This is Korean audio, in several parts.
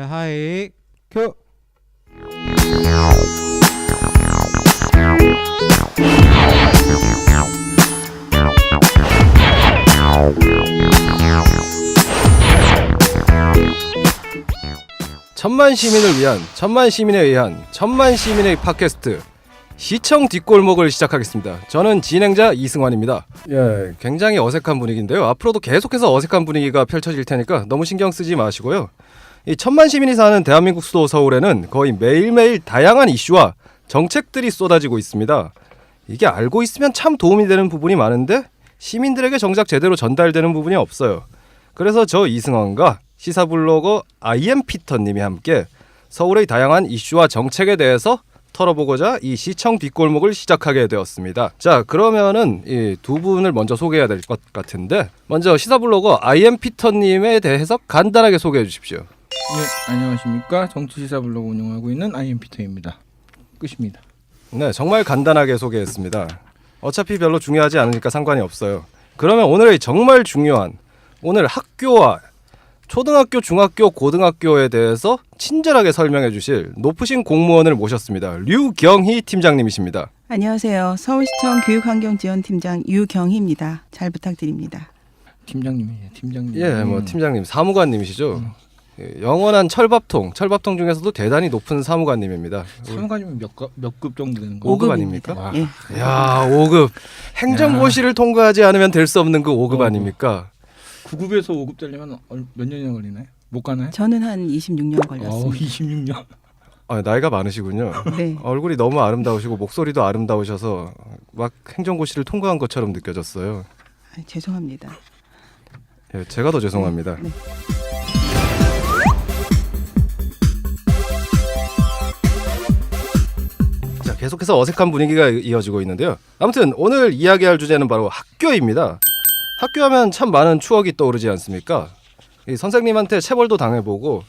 하이 큐. 천만 시민을 위한, 천만 시민에 의한, 천만 시민의 팟캐스트 시청 뒷골목을 시작하겠습니다. 저는 진행자 이승환입니다. 예, 굉장히 어색한 분위기인데요. 앞으로도 계속해서 어색한 분위기가 펼쳐질 테니까 너무 신경 쓰지 마시고요. 이 천만 시민이 사는 대한민국 수도 서울에는 거의 매일매일 다양한 이슈와 정책들이 쏟아지고 있습니다. 이게 알고 있으면 참 도움이 되는 부분이 많은데 시민들에게 정작 제대로 전달되는 부분이 없어요. 그래서 저 이승환과 시사블로거 IM피터님이 함께 서울의 다양한 이슈와 정책에 대해서 털어보고자 이 시청 뒷골목을 시작하게 되었습니다. 자, 그러면은 이 두 분을 먼저 소개해야 될 것 같은데 먼저 시사블로거 IM피터님에 대해서 간단하게 소개해 주십시오. 네, 안녕하십니까. 정치시사블로그 운영하고 있는 IM피터입니다. 끝입니다. 네, 정말 간단하게 소개했습니다. 어차피 별로 중요하지 않으니까 상관이 없어요. 그러면 오늘의 정말 중요한 오늘 학교와 초등학교, 중학교, 고등학교에 대해서 친절하게 설명해 주실 높으신 공무원을 모셨습니다. 류경희 팀장님이십니다. 안녕하세요. 서울시청 교육환경지원팀장 유경희입니다. 잘 부탁드립니다. 팀장님이에요. 팀장님. 예, 뭐 팀장님, 사무관님이시죠. 예, 영원한 철밥통 중에서도 대단히 높은 사무관님입니다. 사무관이면 몇 급 정도 되는 거예요? 5급 아닙니까? 와. 예. 야, 5급. 행정고시를 통과하지 않으면 될 수 없는 그 5급 아닙니까? 9급에서 5급 되려면 몇 년이나 걸리나요? 못 가나요? 저는 한 26년 걸렸습니다. 26년. 아, 나이가 많으시군요. 네. 얼굴이 너무 아름다우시고 목소리도 아름다우셔서 막 행정고시를 통과한 것처럼 느껴졌어요. 아, 죄송합니다. 예, 제가 더 죄송합니다. 네. 자, 계속해서 어색한 분위기가 이어지고 있는데요. 아무튼 오늘 이야기할 주제는 바로 학교입니다. 학교하면 참 많은 추억이 떠오르지 않습니까? 이 선생님한테 체벌도 당해보고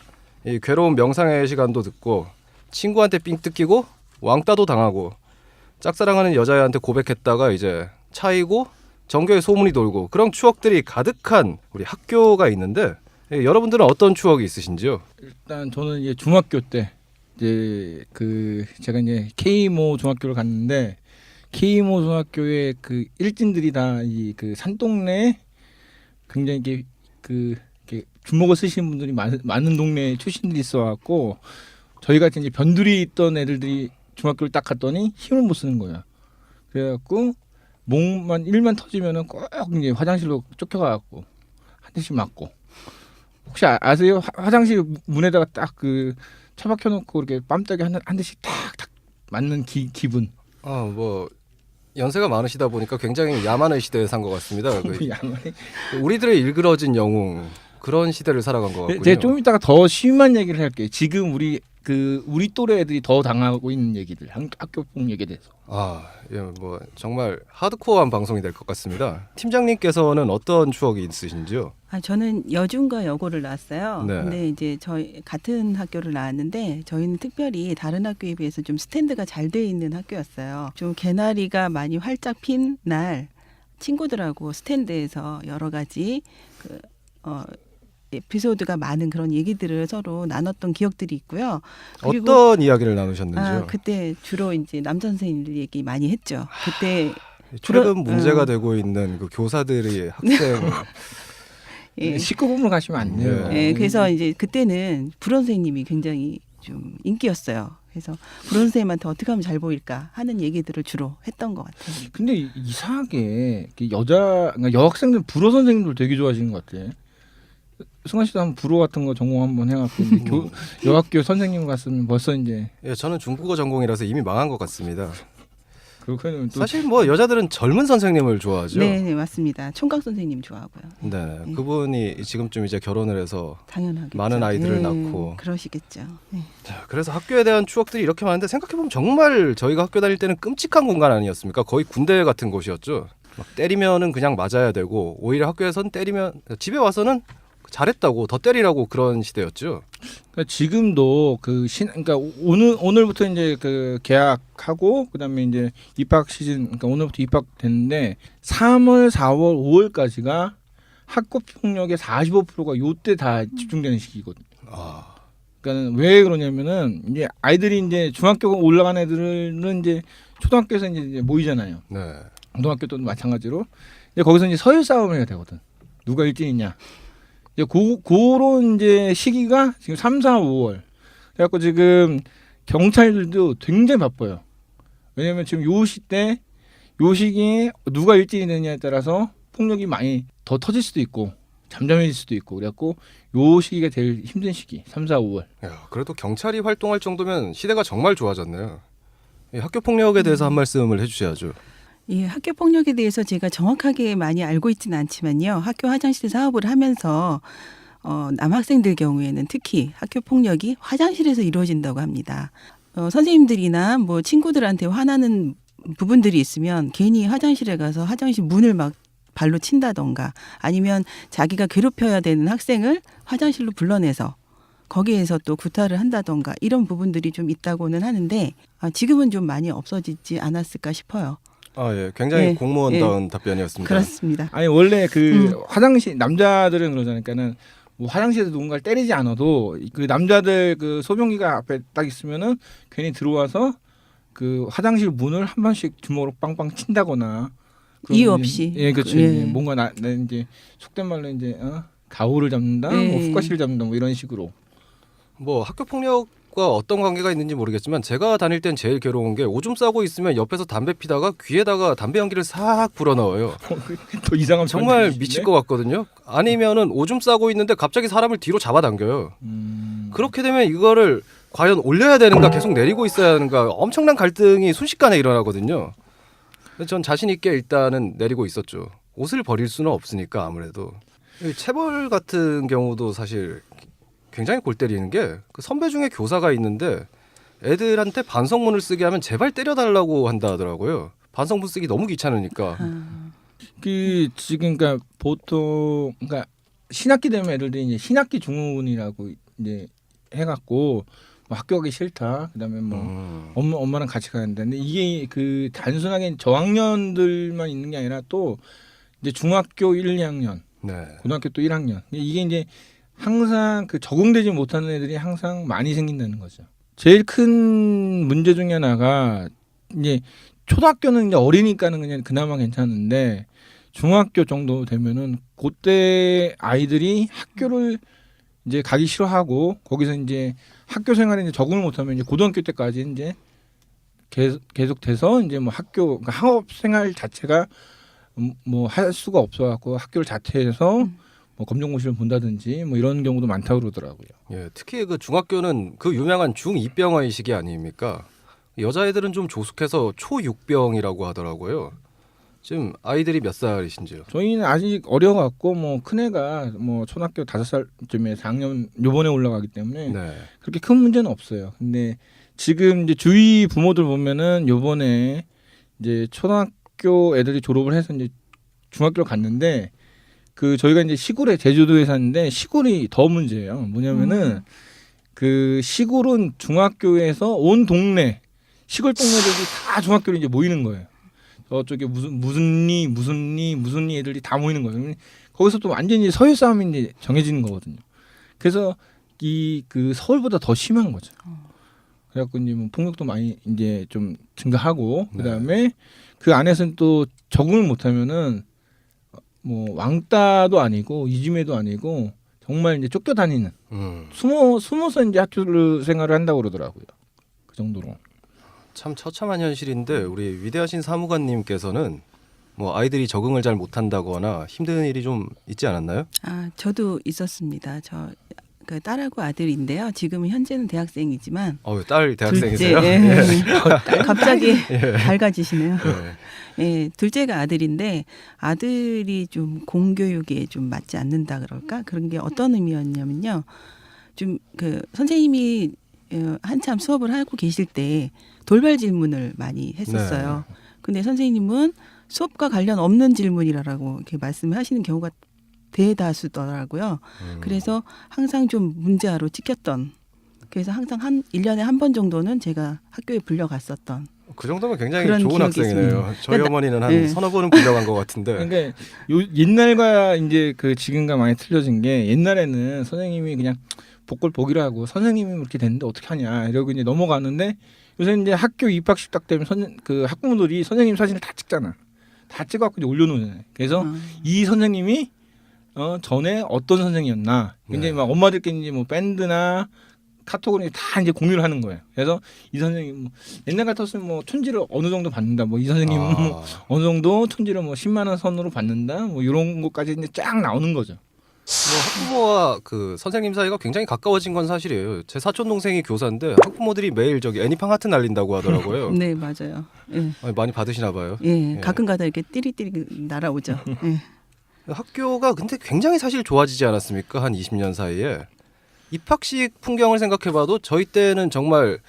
이 괴로운 명상의 시간도 듣고 친구한테 삥 뜯기고 왕따도 당하고 짝사랑하는 여자애한테 고백했다가 이제 차이고 전교에 소문이 돌고 그런 추억들이 가득한 우리 학교가 있는데 여러분들은 어떤 추억이 있으신지요? 일단 저는 이제 중학교 때 이제 제가 이제 K모 중학교를 갔는데 K모 중학교의 그 일진들이 다 이 그 산동네에 굉장히 이렇게 주먹을 쓰시는 분들이 많은 동네 출신들이 있어갖고 저희 같이 이제 변두리 있던 애들이 중학교를 딱 갔더니 힘을 못 쓰는 거야. 그래갖고 목만 일만 터지면은 꼭 이제 화장실로 쫓겨가갖고 한 대씩 맞고. 혹시 아세요? 화장실 문에다가 딱 그 처박혀놓고 이렇게 뺨따기 한 대씩 탁탁 맞는 기분. 아, 뭐 연세가 많으시다 보니까 굉장히 야만의 시대에 산 것 같습니다. 우리들의 일그러진 영웅 그런 시대를 살아간 것 같군요. 제가 좀 이따가 더 심한 얘기를 할게요. 지금 우리 또래 애들이 더 당하고 있는 얘기들, 학교 폭력에 대해서. 아, 예, 뭐 정말 하드코어한 방송이 될 것 같습니다. 팀장님께서는 어떤 추억이 있으신지요? 아, 저는 여중과 여고를 나왔어요. 네. 근데 이제 저희 같은 학교를 나왔는데 저희는 특별히 다른 학교에 비해서 좀 스탠드가 잘 돼 있는 학교였어요. 좀 개나리가 많이 활짝 핀 날 친구들하고 스탠드에서 여러 가지 에피소드가 많은 그런 얘기들을 서로 나눴던 기억들이 있고요. 그리고 어떤 이야기를 나누셨는지요? 그때 주로 이제 남자 선생님들 얘기 많이 했죠. 그때 최근 문제가 되고 있는 그 교사들이 학생 예. 19금으로 가시면 안 돼요. 예, 그래서 이제 그때는 불원 선생님이 굉장히 좀 인기였어요. 그래서 불원 선생님한테 어떻게 하면 잘 보일까 하는 얘기들을 주로 했던 것 같아요. 근데 이상하게 그러니까 여학생들 불어 선생님들 되게 좋아하시는 것 같아. 승환 씨도 한번 불어 같은 거 전공 한번 해갖고 여학교 선생님 갔으면 벌써 이제. 예, 저는 중국어 전공이라서 이미 망한 것 같습니다. 그렇게는 또 사실 뭐 여자들은 젊은 선생님을 좋아하죠. 네, 맞습니다. 총각 선생님 좋아하고요. 네, 네. 그분이 지금쯤 이제 결혼을 해서 당연하겠죠. 많은 아이들을 낳고. 그러시겠죠. 네. 자, 그래서 학교에 대한 추억들이 이렇게 많은데 생각해보면 정말 저희가 학교 다닐 때는 끔찍한 공간 아니었습니까? 거의 군대 같은 곳이었죠. 막 때리면은 그냥 맞아야 되고 오히려 학교에선 때리면 집에 와서는 잘했다고 더 때리라고 그런 시대였죠. 그러니까 지금도 그러니까 오늘부터 이제 그 개학하고 그다음에 이제 입학 시즌 그러니까 오늘부터 입학됐는데 3월, 4월, 5월까지가 학교 폭력의 45%가 요때 다 집중되는 시기거든요. 아, 그러니까 왜 그러냐면은 이제 아이들이 이제 중학교 올라간 애들은 이제 초등학교에서 이제 모이잖아요. 네. 고등학교도 마찬가지로. 이제 거기서 이제 서열 싸움을 해야 되거든. 누가 1등이냐. 이제 그런 이제 시기가 지금 3, 4, 5월. 그래갖고 지금 경찰들도 굉장히 바빠요. 왜냐면 지금 요 시기에 누가 1등이 되느냐에 따라서 폭력이 많이 더 터질 수도 있고 잠잠해질 수도 있고 그래갖고 요 시기가 제일 힘든 시기 3, 4, 5월. 야, 그래도 경찰이 활동할 정도면 시대가 정말 좋아졌네요. 이 학교 폭력에 대해서 한 말씀을 해주셔야죠. 이 학교 폭력에 대해서 제가 정확하게 많이 알고 있지는 않지만요. 학교 화장실 사업을 하면서 남학생들 경우에는 특히 학교 폭력이 화장실에서 이루어진다고 합니다. 선생님들이나 뭐 친구들한테 화나는 부분들이 있으면 괜히 화장실에 가서 화장실 문을 막 발로 친다던가 아니면 자기가 괴롭혀야 되는 학생을 화장실로 불러내서 거기에서 또 구타를 한다던가 이런 부분들이 좀 있다고는 하는데 지금은 좀 많이 없어지지 않았을까 싶어요. 아, 예. 굉장히 예, 공무원다운 답변이었습니다. 그렇습니다. 아니 원래 그 화장실 남자들은 그러잖아요. 그러니까는 뭐 화장실에서 누군가를 때리지 않아도 그 남자들 그 소변기가 앞에 딱 있으면은 괜히 들어와서 그 화장실 문을 한 번씩 주먹으로 빵빵 친다거나 이유 그런 없이. 이제, 예, 그렇죠. 예. 뭔가 나 이제 속된 말로 이제 가오를 잡는다, 뭐 예. 훅가시를 잡는다, 뭐 이런 식으로. 뭐 학교 폭력과 어떤 관계가 있는지 모르겠지만 제가 다닐 땐 제일 괴로운 게 오줌 싸고 있으면 옆에서 담배 피다가 귀에다가 담배 연기를 싹 불어넣어요. 더 이상한 정말 표현이신데? 미칠 것 같거든요. 아니면은 오줌 싸고 있는데 갑자기 사람을 뒤로 잡아당겨요. 그렇게 되면 이거를 과연 올려야 되는가 계속 내리고 있어야 하는가 엄청난 갈등이 순식간에 일어나거든요. 그래서 전 자신 있게 일단은 내리고 있었죠. 옷을 버릴 수는 없으니까 아무래도. 이 체벌 같은 경우도 사실 굉장히 골 때리는 게 그 선배 중에 교사가 있는데 애들한테 반성문을 쓰게 하면 제발 때려달라고 한다 하더라고요. 반성문 쓰기 너무 귀찮으니까. 그 지금 그러니까 보통 그러니까 신학기 되면 애들이 이제 신학기 중후군이라고 이제 해갖고 뭐 학교 가기 싫다. 그다음에 뭐 엄마랑 같이 가는데 근데 이게 그 단순하게 저학년들만 있는 게 아니라 또 이제 중학교 1, 2학년, 네. 고등학교 또 1학년 이게 이제 항상 그 적응되지 못하는 애들이 항상 많이 생긴다는 거죠. 제일 큰 문제 중에 하나가 이제 초등학교는 이제 어리니까는 그냥 그나마 괜찮은데 중학교 정도 되면은 그때 아이들이 학교를 이제 가기 싫어하고 거기서 이제 학교 생활에 이제 적응을 못하면 이제 고등학교 때까지 이제 계속돼서 이제 뭐 학교 그러니까 학업 생활 자체가 뭐 할 수가 없어갖고 학교를 자퇴해서 뭐 검정고시를 본다든지 뭐 이런 경우도 많다고 그러더라고요. 예, 특히 그 중학교는 그 유명한 중2병의 시기 아닙니까? 여자애들은 좀 조숙해서 초6병이라고 하더라고요. 지금 아이들이 몇 살이신지요? 저희는 아직 어려갖고 뭐 큰애가 뭐 초등학교 5살쯤에 4학년 요번에 올라가기 때문에 네. 그렇게 큰 문제는 없어요. 근데 지금 이제 주위 부모들 보면은 요번에 이제 초등학교 애들이 졸업을 해서 이제 중학교를 갔는데 그 저희가 이제 시골에 제주도에 사는데 시골이 더 문제예요. 뭐냐면은 그 시골은 중학교에서 온 동네 시골 동네들이 다 중학교로 이제 모이는 거예요. 저쪽에 무슨 리 애들이 다 모이는 거예요. 거기서 또 완전히 서열 싸움이 이제 정해지는 거거든요. 그래서 이 그 서울보다 더 심한 거죠. 그래갖고 이제 뭐 폭력도 많이 이제 좀 증가하고 그다음에 그 안에서는 또 적응을 못하면은 뭐 왕따도 아니고 이지매도 아니고 정말 이제 쫓겨다니는 숨어서 이제 학교 생활을 한다고 그러더라고요. 그 정도로. 참 처참한 현실인데 우리 위대하신 사무관님께서는 뭐 아이들이 적응을 잘 못한다거나 힘든 일이 좀 있지 않았나요? 저도 있었습니다. 저 그 딸하고 아들인데요. 지금은 현재는 대학생이지만 딸 대학생이세요? 갑자기 밝아지시네요. 예. 예, 둘째가 아들인데 아들이 좀 공교육에 좀 맞지 않는다 그럴까? 그런 게 어떤 의미였냐면요. 좀 그 선생님이 한참 수업을 하고 계실 때 돌발 질문을 많이 했었어요. 근데 선생님은 수업과 관련 없는 질문이라고 이렇게 말씀을 하시는 경우가 대다수더라고요. 그래서 항상 좀 문제아로 찍혔던. 그래서 항상 1년에 한 번 정도는 제가 학교에 불려갔었던. 그 정도면 굉장히 그런 좋은 기억이 학생이네요. 있습니다. 저희 그러니까 어머니는 한 서너 번은 불려간 것 같은데. 그러니까 옛날과 이제 그 지금과 많이 틀려진 게 옛날에는 선생님이 그냥 복걸 보기로 하고 선생님이 이렇게 됐는데 어떻게 하냐 이러고 이제 넘어가는데 요새 이제 학교 입학식 딱 되면 그 학부모들이 선생님 사진을 다 찍잖아. 다 찍어갖고 이제 올려놓잖아요. 그래서 이 선생님이 전에 어떤 선생이었나 굉장히 네. 막 엄마들끼리 이제 뭐 밴드나 카톡으로 다 이제 공유를 하는 거예요. 그래서 이 선생님 뭐 옛날 같았으면 뭐 촌지를 어느 정도 받는다. 뭐 이 선생님 뭐 어느 정도 촌지를 뭐 10만 원 선으로 받는다. 뭐 이런 것까지 이제 쫙 나오는 거죠. 뭐 학부모와 그 선생님 사이가 굉장히 가까워진 건 사실이에요. 제 사촌 동생이 교사인데 학부모들이 매일 저기 애니팡 하트 날린다고 하더라고요. 네, 맞아요. 예. 아니, 많이 받으시나 봐요. 예, 예. 가끔가다 이렇게 띠리띠리 날아오죠. 예. 학교가 근데 굉장히 사실 좋아지지 않았습니까? 한 20년 사이에. 입학식 풍경을 생각해봐도 저희 때는 정말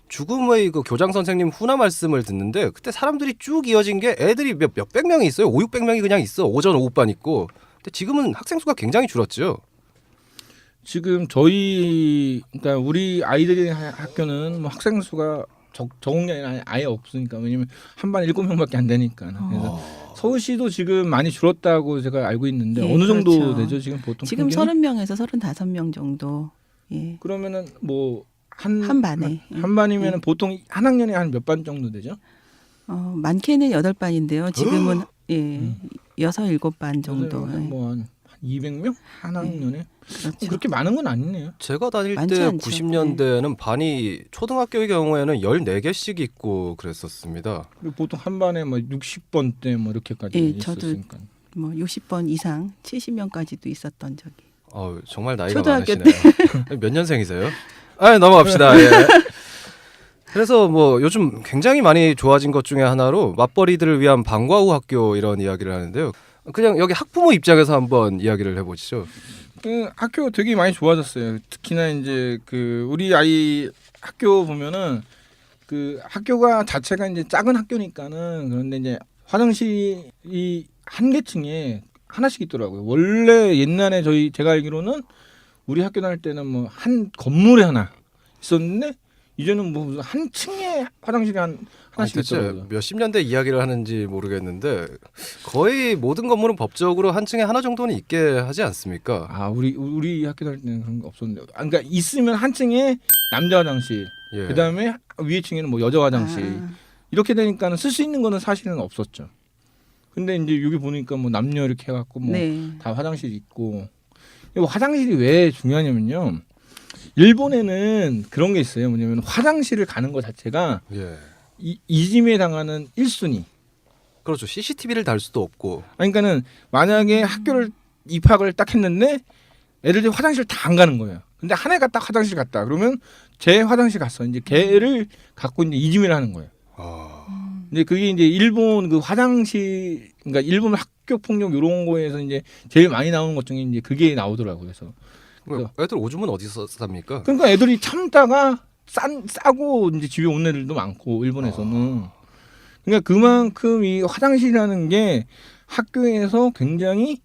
죽음의 그 교장 선생님 훈화 말씀을 듣는데 그때 사람들이 쭉 이어진 게 애들이 몇백 명이 있어요. 5,600명이 그냥 있어. 오전 오후반 있고. 근데 지금은 학생 수가 굉장히 줄었죠. 지금 그러니까 우리 아이들이 학교는 뭐 학생 수가 적은 게 아니라 아예 없으니까 왜냐면 한 반 7명밖에 안 되니까. 그래서 서울시도 지금 많이 줄었다고 제가 알고 있는데 예, 어느 정도 그렇죠. 되죠 지금 보통? 지금 평균이? 30명에서 35명 정도. 예. 그러면은 뭐 한 반에. 한 반이면은 보통 한 학년에 한 몇 반 정도 되죠? 많게는 8반인데요. 지금은 예, 6, 7반 정도. 예. 뭐한 200명 한 학년에 그렇죠. 그렇게 많은 건 아니네요. 제가 다닐 많지 때 않죠. 90년대에는 반이 초등학교의 경우에는 14개씩 있고 그랬었습니다. 그리고 보통 한 반에 뭐 60번대 뭐 이렇게까지 예, 저도 있었으니까. 뭐 60번 이상 70명까지도 있었던 적이. 정말 나이가 초등학교 많으시네요. 몇 년생이세요? 넘어갑시다. 예. 그래서 뭐 요즘 굉장히 많이 좋아진 것 중에 하나로 맞벌이들을 위한 방과 후 학교 이런 이야기를 하는데요. 그냥 여기 학부모 입장에서 한번 이야기를 해보시죠. 그 학교 되게 많이 좋아졌어요. 특히나 이제 그 우리 아이 학교 보면은 그 학교가 자체가 이제 작은 학교니까는 그런데 이제 화장실이 한 개층에 하나씩 있더라고요. 원래 옛날에 제가 알기로는 우리 학교 다닐 때는 뭐 한 건물에 하나 있었는데 이제는 뭐 한 층에 화장실이 하나씩 대체 있더라고요. 몇십 년대 이야기를 하는지 모르겠는데 거의 모든 건물은 법적으로 한 층에 하나 정도는 있게 하지 않습니까? 아 우리 학교 다닐 때는 그런 거 없었는데, 그러니까 있으면 한 층에 남자 화장실, 예. 그 다음에 위에 층에는 뭐 여자 화장실 아, 이렇게 되니까는 쓸 수 있는 거는 사실은 없었죠. 근데 이제 여기 보니까 뭐 남녀 이렇게 해갖고 뭐 다 네. 화장실이 있고. 화장실이 왜 중요하냐면요. 일본에는 그런 게 있어요. 뭐냐면 화장실을 가는 것 자체가 예. 이짐에 당하는 1순위. 그렇죠. CCTV를 달 수도 없고. 그러니까는 만약에 학교를 입학을 딱 했는데 애들이 화장실 다 안 가는 거예요. 근데 한 애가 딱 화장실 갔다. 그러면 제 화장실 갔어. 이제 걔를 갖고 이제 이짐을 하는 거예요. 근데 그게 이제 일본 그 화장실, 그러니까 일본 학교 폭력 이런 거에서 이제 제일 많이 나오는 것 중에 이제 그게 나오더라고요. 그래서 애들 오줌은 어디서 삽니까? 그러니까 애들이 참다가 싸고 이제 집에 온 애들도 많고 일본에서는. 그러니까 그만큼 이 화장실이라는 게 학교에서 굉장히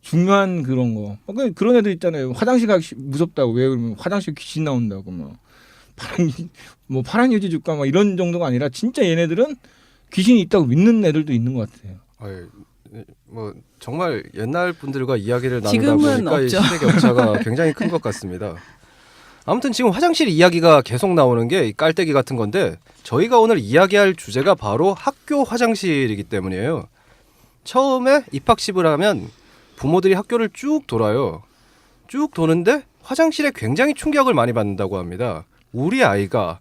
중요한 그런 거. 그런 애들 있잖아요. 화장실 가기 무섭다고. 왜 그러면 화장실 귀신 나온다고 막 파란 유지 줄까 막 이런 정도가 아니라 진짜 얘네들은 귀신이 있다고 믿는 애들도 있는 것 같아요. 뭐 정말 옛날 분들과 이야기를 나누다 지금은 보니까 이 없죠. 시대 격차가 굉장히 큰 것 같습니다. 아무튼 지금 화장실 이야기가 계속 나오는 게 이 깔때기 같은 건데 저희가 오늘 이야기할 주제가 바로 학교 화장실이기 때문이에요. 처음에 입학식을 하면 부모들이 학교를 쭉 돌아요. 쭉 도는데 화장실에 굉장히 충격을 많이 받는다고 합니다. 우리 아이가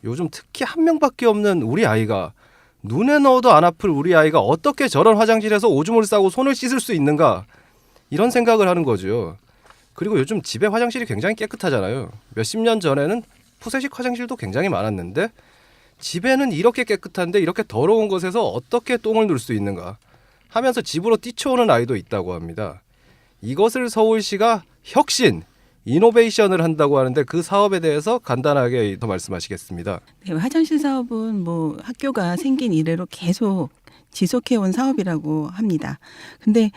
요즘 특히 한 명밖에 없는 우리 아이가 눈에 넣어도 안 아플 우리 아이가 어떻게 저런 화장실에서 오줌을 싸고 손을 씻을 수 있는가 이런 생각을 하는 거죠. 그리고 요즘 집에 화장실이 굉장히 깨끗하잖아요. 몇십 년 전에는 푸세식 화장실도 굉장히 많았는데 집에는 이렇게 깨끗한데 이렇게 더러운 곳에서 어떻게 똥을 눌 수 있는가 하면서 집으로 뛰쳐오는 아이도 있다고 합니다. 이것을 서울시가 혁신, 이노베이션을 한다고 하는데 그 사업에 대해서 간단하게 더 말씀하시겠습니다. 네, 화장실 사업은 뭐 학교가 생긴 이래로 계속 지속해온 사업이라고 합니다. 근데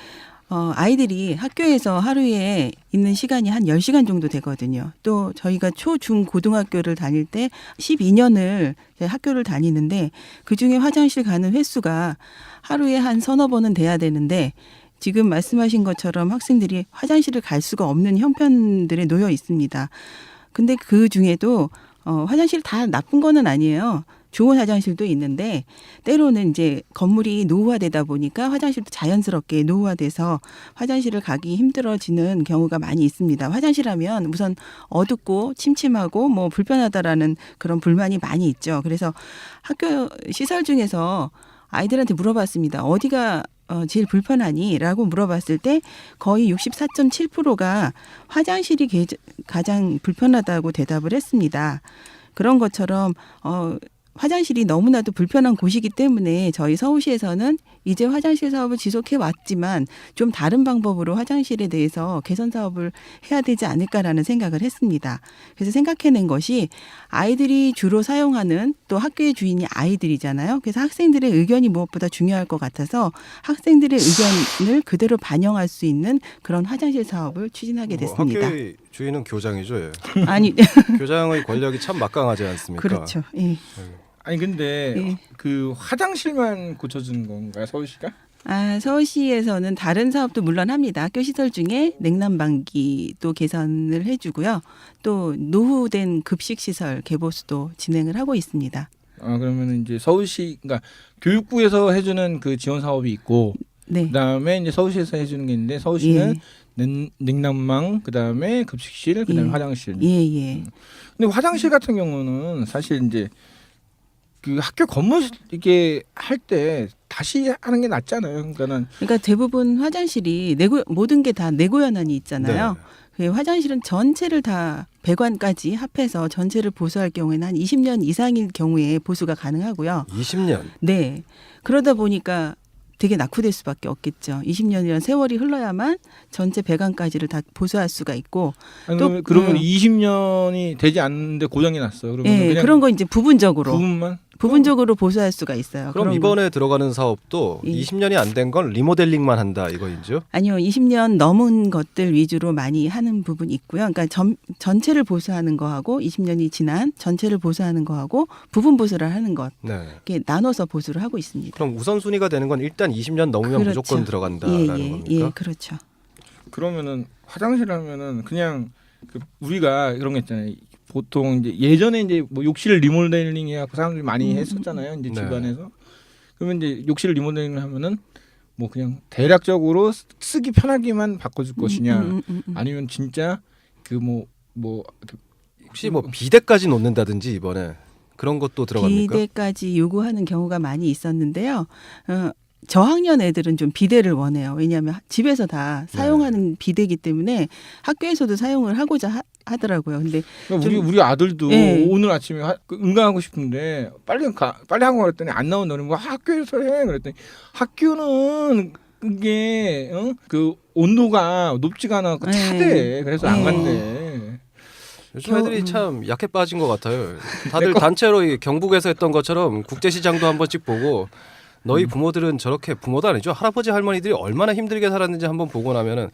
아이들이 학교에서 하루에 있는 시간이 한 10시간 정도 되거든요. 또 저희가 초, 중, 고등학교를 다닐 때 12년을 학교를 다니는데 그중에 화장실 가는 횟수가 하루에 한 서너 번은 돼야 되는데 지금 말씀하신 것처럼 학생들이 화장실을 갈 수가 없는 형편들에 놓여 있습니다. 근데 그 중에도 화장실 다 나쁜 거는 아니에요. 좋은 화장실도 있는데 때로는 이제 건물이 노후화되다 보니까 화장실도 자연스럽게 노후화돼서 화장실을 가기 힘들어지는 경우가 많이 있습니다. 화장실 하면 우선 어둡고 침침하고 뭐 불편하다라는 그런 불만이 많이 있죠. 그래서 학교 시설 중에서 아이들한테 물어봤습니다. 어디가 제일 불편하니? 라고 물어봤을 때 거의 64.7%가 화장실이 가장 불편하다고 대답을 했습니다. 그런 것처럼 화장실이 너무나도 불편한 곳이기 때문에 저희 서울시에서는 이제 화장실 사업을 지속해 왔지만 좀 다른 방법으로 화장실에 대해서 개선 사업을 해야 되지 않을까라는 생각을 했습니다. 그래서 생각해낸 것이 아이들이 주로 사용하는 또 학교의 주인이 아이들이잖아요. 그래서 학생들의 의견이 무엇보다 중요할 것 같아서 학생들의 의견을 그대로 반영할 수 있는 그런 화장실 사업을 추진하게 됐습니다. 학교의 주인은 교장이죠. 예. 아니 교장의 권력이 참 막강하지 않습니까? 그렇죠. 예. 아니 근데 예. 그 화장실만 고쳐주는 건가요, 서울시가? 서울시에서는 다른 사업도 물론 합니다. 학교 시설 중에 냉난방기도 개선을 해주고요. 또 노후된 급식 시설 개보수도 진행을 하고 있습니다. 그러면 이제 서울시, 그러니까 교육부에서 해주는 그 지원 사업이 있고, 네. 그다음에 이제 서울시에서 해주는 게 있는데 서울시는 냉난방, 그다음에 급식실, 그다음에 예. 화장실. 예. 근데 화장실 같은 경우는 사실 이제 그 학교 건물 이게 할 때 다시 하는 게 낫잖아요. 그러니까 대부분 화장실이 모든 게 다 내고 연한이 있잖아요. 그 화장실은 전체를 다 배관까지 합해서 전체를 보수할 경우에는 한 20년 이상일 경우에 보수가 가능하고요. 20년. 네. 그러다 보니까 되게 낙후될 수밖에 없겠죠. 20년이라는 세월이 흘러야만 전체 배관까지를 다 보수할 수가 있고. 아니, 또 그러면 20년이 되지 않는데 고장이 났어요. 그러면 예, 그냥 그런 거 이제 부분적으로 부분만 보수할 수가 있어요. 그럼 그런 이번에 들어가는 사업도 예. 20년이 안 된 건 리모델링만 한다 이거인죠? 아니요, 20년 넘은 것들 위주로 많이 하는 부분이 있고요. 그러니까 전체를 보수하는 거하고 20년이 지난 전체를 보수하는 거하고 부분 보수를 하는 것 네. 이렇게 나눠서 보수를 하고 있습니다. 그럼 우선순위가 되는 건 일단 20년 넘으면 그렇죠. 무조건 들어간다라는 겁니까? 예, 그렇죠. 그러면은 화장실 하면은 그냥 그 우리가 이런 거 있잖아요. 보통 이제 예전에 이제 뭐 욕실 리모델링 해갖고 사람들이 많이 했었잖아요. 이제 네. 집안에서. 그러면 이제 욕실 리모델링 하면은 뭐 그냥 대략적으로 쓰기 편하게만 바꿔줄 것이냐, 아니면 진짜 그 혹시 뭐 비대까지 놓는다든지 이번에 그런 것도 들어갑니까? 비대까지 요구하는 경우가 많이 있었는데요. 저학년 애들은 좀 비대를 원해요. 왜냐하면 집에서 다 사용하는 비대이기 때문에 학교에서도 사용을 하고자 하더라고요. 근데 그러니까 우리 아들도 예. 오늘 아침에 응가하고 싶은데 빨리 하고 그랬더니 안 나온다. 뭐 학교에서 해 그랬더니 학교는 이게 그 온도가 높지가 않아 차대. 그래서 안 간대. 요즘 애들이 참 약해 빠진 것 같아요. 다들 단체로 이 경북에서 했던 것처럼 국제시장도 한 번씩 보고 너희 부모들은 저렇게 부모도 아니죠. 할아버지 할머니들이 얼마나 힘들게 살았는지 한번 보고 나면은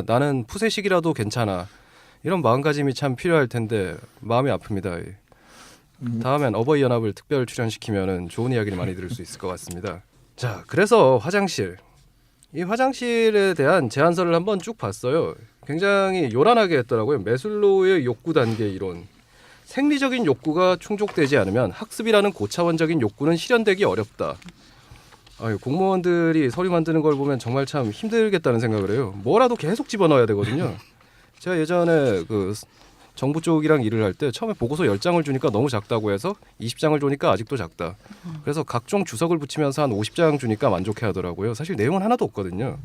나는 푸세식이라도 괜찮아. 이런 마음가짐이 참 필요할 텐데 마음이 아픕니다. 다음엔 어버이 연합을 특별 출연시키면은 좋은 이야기를 많이 들을 수 있을 것 같습니다. 자, 그래서 이 화장실에 대한 제안서를 한번 쭉 봤어요. 굉장히 요란하게 했더라고요. 매슬로우의 욕구 단계 이론. 생리적인 욕구가 충족되지 않으면 학습이라는 고차원적인 욕구는 실현되기 어렵다. 공무원들이 서류 만드는 걸 보면 정말 참 힘들겠다는 생각을 해요. 뭐라도 계속 집어넣어야 되거든요. 제가 예전에 그 정부 쪽이랑 일을 할 때 처음에 보고서 10장을 주니까 너무 작다고 해서 20장을 주니까 아직도 작다. 그래서 각종 주석을 붙이면서 한 50장 주니까 만족해 하더라고요. 사실 내용은 하나도 없거든요.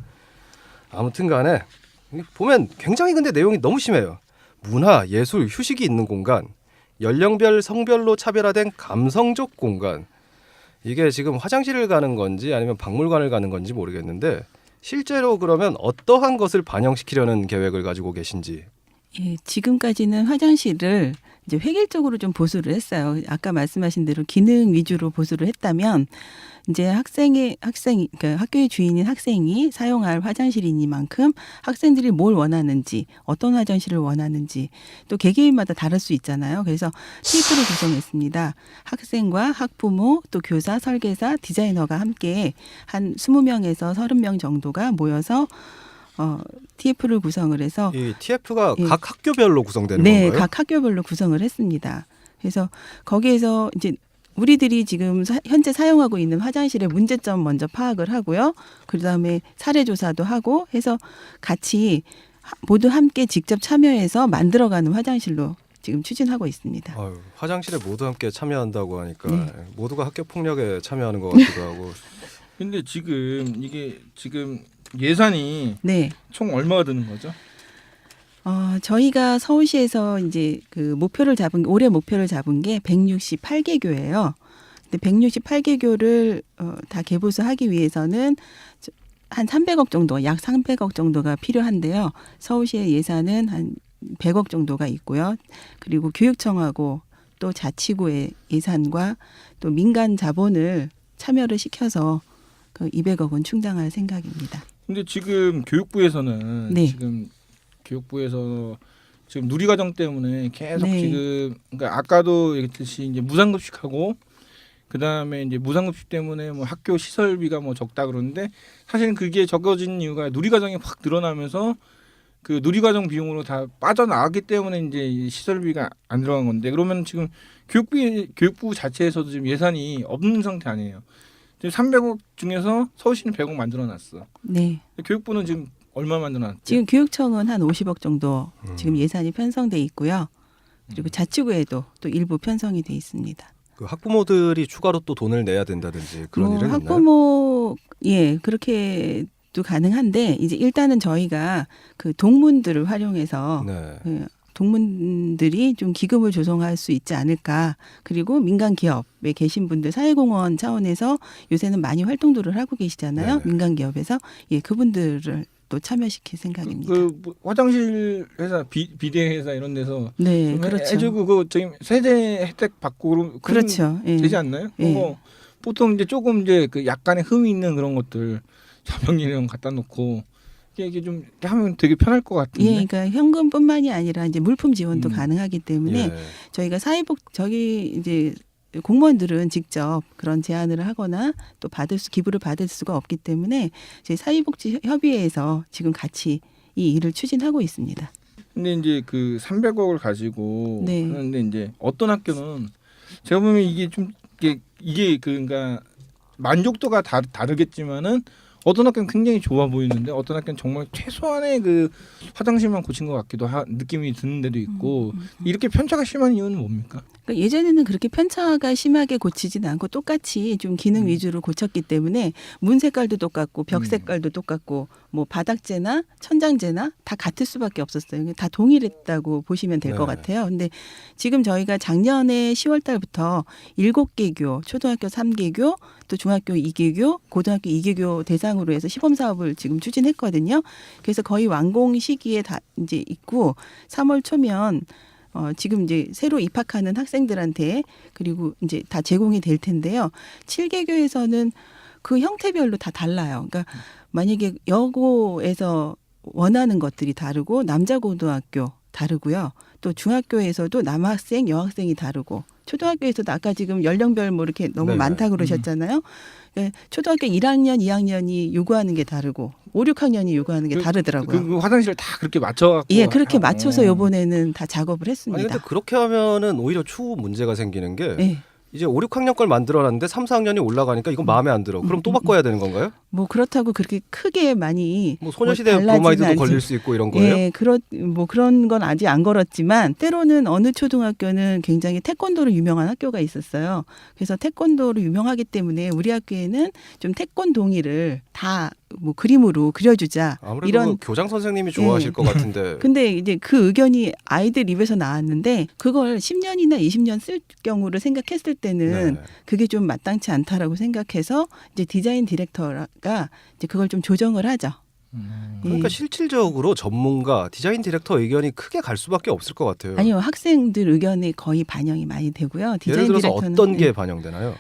아무튼 간에 보면 굉장히 근데 내용이 너무 심해요. 문화, 예술, 휴식이 있는 공간, 연령별, 성별로 차별화된 감성적 공간. 이게 지금 화장실을 가는 건지 아니면 박물관을 가는 건지 모르겠는데 실제로 그러면 어떠한 것을 반영시키려는 계획을 가지고 계신지. 예, 지금까지는 화장실을 이제 획일적으로 좀 보수를 했어요. 아까 말씀하신 대로 기능 위주로 보수를 했다면 이제 그러니까 학교의 주인인 학생이 사용할 화장실이니만큼 학생들이 뭘 원하는지, 어떤 화장실을 원하는지 또 개개인마다 다를 수 있잖아요. 그래서 TF를 구성했습니다. 학생과 학부모, 또 교사, 설계사, 디자이너가 함께 한 20명에서 30명 정도가 모여서 TF를 구성을 해서 이 TF가 예. 각 학교별로 구성되는 네, 건가요? 각 학교별로 구성을 했습니다. 그래서 거기에서 이제 우리들이 지금 현재 사용하고 있는 화장실의 문제점 먼저 파악을 하고요. 그다음에 사례 조사도 하고 해서 같이 모두 함께 직접 참여해서 만들어가는 화장실로 지금 추진하고 있습니다. 아유, 화장실에 모두 함께 참여한다고 하니까 네. 모두가 학교 폭력에 참여하는 것 같기도 하고. 근데 지금 이게 지금 예산이 네. 총 얼마가 드는 거죠? 저희가 서울시에서 이제 올해 목표를 잡은 게 168개 교예요. 근데 168개 교를 다 개보수하기 위해서는 한 300억 정도, 약 300억 정도가 필요한데요. 서울시의 예산은 한 100억 정도가 있고요. 그리고 교육청하고 또 자치구의 예산과 또 민간 자본을 참여를 시켜서 그 200억은 충당할 생각입니다. 근데 지금 교육부에서는 네. 지금 교육부에서 지금 누리과정 때문에 계속 네. 지금 그러니까 아까도 얘기했듯이 이제 무상급식하고 그다음에 이제 무상급식 때문에 뭐 학교 시설비가 뭐 적다 그러는데 사실은 그게 적어진 이유가 누리과정이 확 늘어나면서 그 누리과정 비용으로 다 빠져나가기 때문에 이제 이 시설비가 안 들어간 건데 그러면 지금 교육부 자체에서도 지금 예산이 없는 상태 아니에요. 지금 300억 중에서 서울시는 100억 만들어놨어. 네. 교육부는 지금 얼마 만들어놨죠? 지금 교육청은 한 50억 정도 지금 예산이 편성돼 있고요. 그리고 자치구에도 또 일부 편성이 돼 있습니다. 그 학부모들이 추가로 또 돈을 내야 된다든지 그런 일은 있나요? 학부모 그렇게도 가능한데 이제 일단은 저희가 그 동문들을 활용해서 네. 그 동문들이 좀 기금을 조성할 수 있지 않을까. 그리고 민간 기업에 계신 분들 사회공헌 차원에서 요새는 많이 활동들을 하고 계시잖아요. 네. 민간 기업에서 그분들을 또 참여시킬 생각입니다. 뭐 화장실 회사, 비대 회사 이런 데서 네, 좀 그렇죠. 해주고 그거 저희 세제 혜택 받고 그런 그렇죠. 예. 되지 않나요? 예. 그거 보통 이제 조금 이제 그 약간의 흠이 있는 그런 것들 자명이랑 갖다 놓고 이게 좀 이렇게 하면 되게 편할 것 같은데. 예, 그러니까 현금뿐만이 아니라 이제 물품 지원도 가능하기 때문에 예. 저희가 저기 이제 공무원들은 직접 그런 제안을 하거나 또 기부를 받을 수가 없기 때문에 저희 사회복지협의회에서 지금 같이 이 일을 추진하고 있습니다. 근데 이제 그 300억을 가지고 네. 하는데 이제 어떤 학교는 제가 보면 이게 좀 이게 그러니까 만족도가 다르겠지만은 어떤 학교는 굉장히 좋아 보이는데 어떤 학교는 정말 최소한의 그 화장실만 고친 것 같기도 느낌이 드는 데도 있고 이렇게 편차가 심한 이유는 뭡니까? 그러니까 예전에는 그렇게 편차가 심하게 고치진 않고 똑같이 좀 기능 위주로 고쳤기 때문에 문 색깔도 똑같고 벽 색깔도 똑같고 뭐 바닥재나 천장재나 다 같을 수밖에 없었어요. 다 동일했다고 보시면 될 것 네. 같아요. 근데 지금 저희가 작년에 10월 달부터 7개 교, 초등학교 3개 교, 또 중학교 2개 교, 고등학교 2개 교 대상으로 해서 시범 사업을 지금 추진했거든요. 그래서 거의 완공 시기에 다 이제 있고 3월 초면 지금 이제 새로 입학하는 학생들한테 그리고 이제 다 제공이 될 텐데요. 7개교에서는 그 형태별로 다 달라요. 그러니까 만약에 여고에서 원하는 것들이 다르고 남자고등학교 다르고요. 또 중학교에서도 남학생, 여학생이 다르고 초등학교에서도 아까 지금 연령별 뭐 이렇게 너무 네네. 많다 그러셨잖아요. 초등학교 1학년, 2학년이 요구하는 게 다르고 5, 6학년이 요구하는 게 다르더라고요. 그 화장실 다 그렇게 맞춰갖고 예, 그렇게 맞춰서 이번에는 다 작업을 아니 했습니다. 근데 그렇게 하면은 오히려 추후 문제가 생기는 게 예. 이제 5, 6학년 걸 만들어놨는데 3, 4학년이 올라가니까 이건 마음에 안 들어. 그럼 또 바꿔야 되는 건가요? 뭐 그렇다고 그렇게 크게 많이 뭐 소녀시대 달라지는 브로마이드도 않지. 걸릴 수 있고 이런 거예요? 예, 그런 건 아직 안 걸었지만 때로는 어느 초등학교는 굉장히 태권도로 유명한 학교가 있었어요. 그래서 태권도로 유명하기 때문에 우리 학교에는 좀 태권동이를 다 뭐 그림으로 그려주자 아무래도 이런. 그 교장 선생님이 좋아하실 예. 것 같은데. 근데 이제 그 의견이 아이들 입에서 나왔는데 그걸 10년이나 20년 쓸 경우를 생각했을 때는 네. 그게 좀 마땅치 않다라고 생각해서 이제 디자인 디렉터가 이제 그걸 좀 조정을 하죠. 그러니까 예. 실질적으로 전문가, 디자인 디렉터 의견이 크게 갈 수밖에 없을 것 같아요. 아니요, 학생들 의견이 거의 반영이 많이 되고요. 예를 디자인 들어서 디렉터는 어떤 게 반영되나요?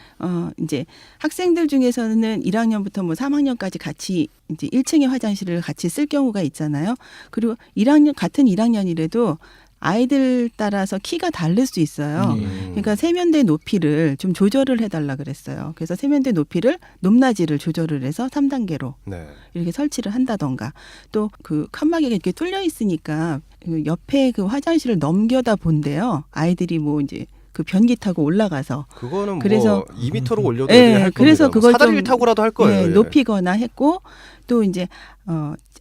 이제 학생들 중에서는 1학년부터 뭐 3학년까지 같이 이제 1층의 화장실을 같이 쓸 경우가 있잖아요. 그리고 1학년 같은 1학년이라도 아이들 따라서 키가 다를 수 있어요. 그러니까 세면대 높이를 좀 조절을 해달라 그랬어요. 그래서 세면대 높이를 높낮이를 조절을 해서 3단계로 네. 이렇게 설치를 한다던가, 또 그 칸막이가 이렇게 뚫려 있으니까 그 옆에 그 화장실을 넘겨다 본대요. 아이들이 뭐 이제 그 변기 타고 올라가서 그거는 그래서 뭐 2m로 올려도 예, 애들이 할 그래서 겁니다. 그걸 사다리를 좀, 타고라도 할 거예요. 예, 예. 높이거나 했고, 또 이제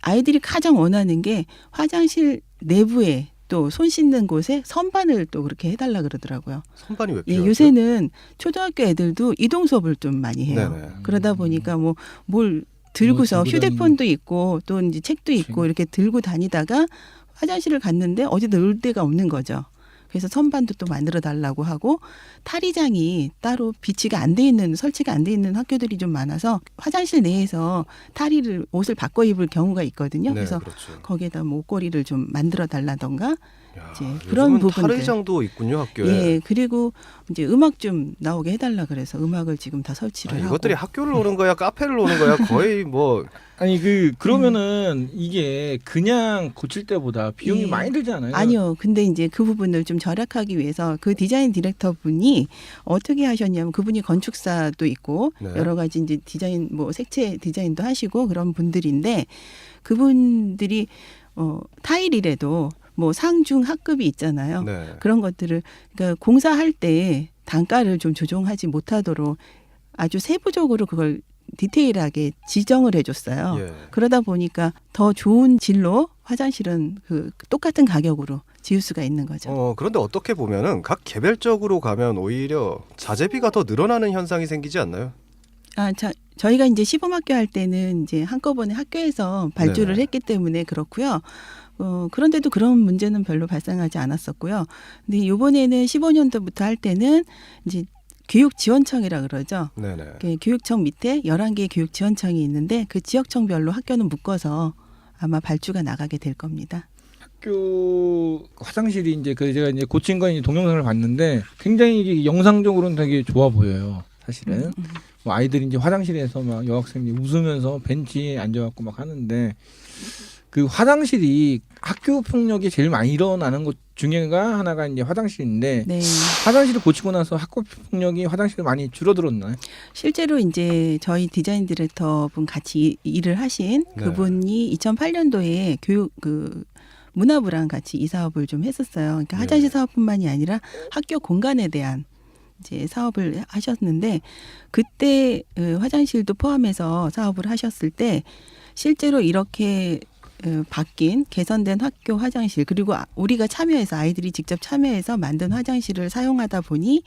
아이들이 가장 원하는 게 화장실 내부에 또 손 씻는 곳에 선반을 또 그렇게 해달라 그러더라고요. 선반이 왜 예, 필요하죠? 요새는 초등학교 애들도 이동 수업을 좀 많이 해요. 네네. 그러다 보니까 뭐 뭘 들고서 뭐 들고 휴대폰도 있고 또 이제 책도 있고 그치. 이렇게 들고 다니다가 화장실을 갔는데 어디 넣을 데가 없는 거죠. 그래서 선반도 또 만들어 달라고 하고, 탈의장이 따로 비치가 안 돼 있는, 설치가 안 돼 있는 학교들이 좀 많아서 화장실 내에서 탈의를 옷을 바꿔 입을 경우가 있거든요. 네, 그래서 그렇죠. 거기에다 뭐 옷걸이를 좀 만들어 달라던가, 야, 이제 요즘은 그런 부분들. 탈의장도 있군요, 학교에. 예, 그리고 이제 음악 좀 나오게 해달라 그래서 음악을 지금 다 설치를 하고. 이것들이 학교를 오는 거야, 카페를 오는 거야, 거의 뭐 아니 그러면은 이게 그냥 고칠 때보다 비용이 예. 많이 들지 않아요? 아니요. 근데 이제 그 부분을 좀 절약하기 위해서 그 디자인 디렉터 분이 어떻게 하셨냐면, 그분이 건축사도 있고 네. 여러 가지 이제 디자인 뭐 색채 디자인도 하시고 그런 분들인데, 그분들이 타일이라도 뭐 상중 하급이 있잖아요. 네. 그런 것들을 그러니까 공사할 때 단가를 좀 조정하지 못하도록 아주 세부적으로 그걸 디테일하게 지정을 해줬어요. 예. 그러다 보니까 더 좋은 질로 화장실은 그 똑같은 가격으로 지을 수가 있는 거죠. 그런데 어떻게 보면은 각 개별적으로 가면 오히려 자재비가 더 늘어나는 현상이 생기지 않나요? 저희가 이제 시범학교 할 때는 이제 한꺼번에 학교에서 발주를 네네. 했기 때문에 그렇고요. 그런데도 그런 문제는 별로 발생하지 않았었고요. 근데 이번에는 15년도부터 할 때는 이제 교육지원청이라 그러죠. 네네. 그 교육청 밑에 11개의 교육지원청이 있는데 그 지역청별로 학교는 묶어서 아마 발주가 나가게 될 겁니다. 학교 화장실이 이제 제가 이제 고친 거 이제 동영상을 봤는데 굉장히 이게 영상적으로는 되게 좋아 보여요. 사실은 뭐 아이들이 이제 화장실에서 막 여학생들이 웃으면서 벤치에 앉아갖고 막 하는데, 그 화장실이 학교 폭력이 제일 많이 일어나는 것 중에가 하나가 이제 화장실인데, 네. 화장실을 고치고 나서 학교 폭력이 화장실에 많이 줄어들었나요? 실제로 이제 저희 디자인 디렉터 분 같이 일을 하신 네. 그분이 2008년도에 문화부랑 같이 이 사업을 좀 했었어요. 그러니까 네. 화장실 사업뿐만이 아니라 학교 공간에 대한 이제 사업을 하셨는데, 그때 화장실도 포함해서 사업을 하셨을 때 실제로 이렇게 바뀐 개선된 학교 화장실, 그리고 우리가 참여해서 아이들이 직접 참여해서 만든 화장실을 사용하다 보니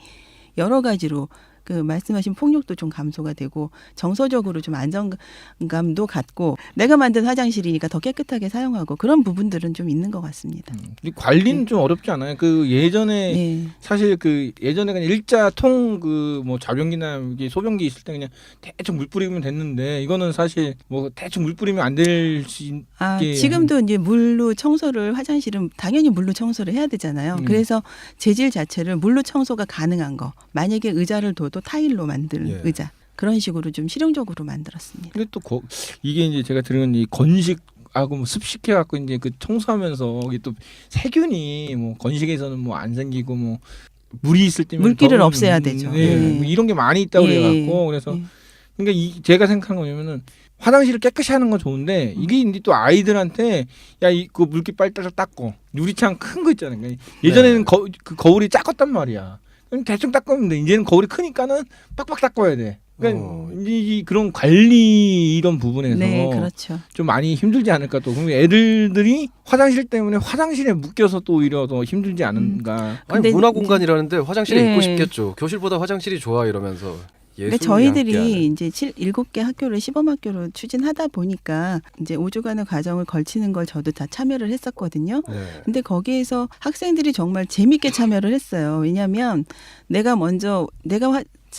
여러 가지로 그 말씀하신 폭력도 좀 감소가 되고 정서적으로 좀 안정감도 갖고, 내가 만든 화장실이니까 더 깨끗하게 사용하고, 그런 부분들은 좀 있는 것 같습니다. 이 관리는 좀 어렵지 않아요? 그 예전에 네. 사실 그 예전에 그냥 일자 통 그 뭐 자변기나 이게 소변기 있을 때 그냥 대충 물 뿌리면 됐는데, 이거는 사실 뭐 대충 물 뿌리면 안 될 수. 지금도 이제 물로 청소를, 화장실은 당연히 물로 청소를 해야 되잖아요. 그래서 재질 자체를 물로 청소가 가능한 거, 만약에 의자를 둬도 타일로 만든 예. 의자, 그런 식으로 좀 실용적으로 만들었습니다. 근데 또 이게 이제 제가 들은 이 건식하고 뭐 습식해 갖고 이제 그 청소하면서 이게 또 세균이 뭐 건식에서는 뭐 안 생기고 뭐 물이 있을 때면 물기를 없애야 되죠. 네. 네. 뭐 이런 게 많이 있다고 예. 그래갖고, 그래서 그러니까 제가 생각한 거냐면은 화장실을 깨끗이 하는 건 좋은데, 이게 이제 또 아이들한테 그 물기 빨리 닦고, 유리창 큰 거 있잖아요. 그러니까 예전에는 그 거울이 작았단 말이야. 그냥 대충 닦았는데 이제는 거울이 크니까는 빡빡 닦아야 돼. 그러니까 그런 관리 이런 부분에서 네, 그렇죠. 좀 많이 힘들지 않을까 또. 그럼 애들이 화장실 때문에 화장실에 묶여서 또 오히려 더 힘들지 않은가. 아니 근데 문화 공간이라는데 화장실에 네. 있고 싶겠죠. 교실보다 화장실이 좋아 이러면서. 근데 저희들이 이제 7개 학교를 시범학교로 추진하다 보니까 이제 5주간의 과정을 걸치는 걸 저도 다 참여를 했었거든요. 네. 근데 거기에서 학생들이 정말 재밌게 참여를 했어요. 왜냐하면 내가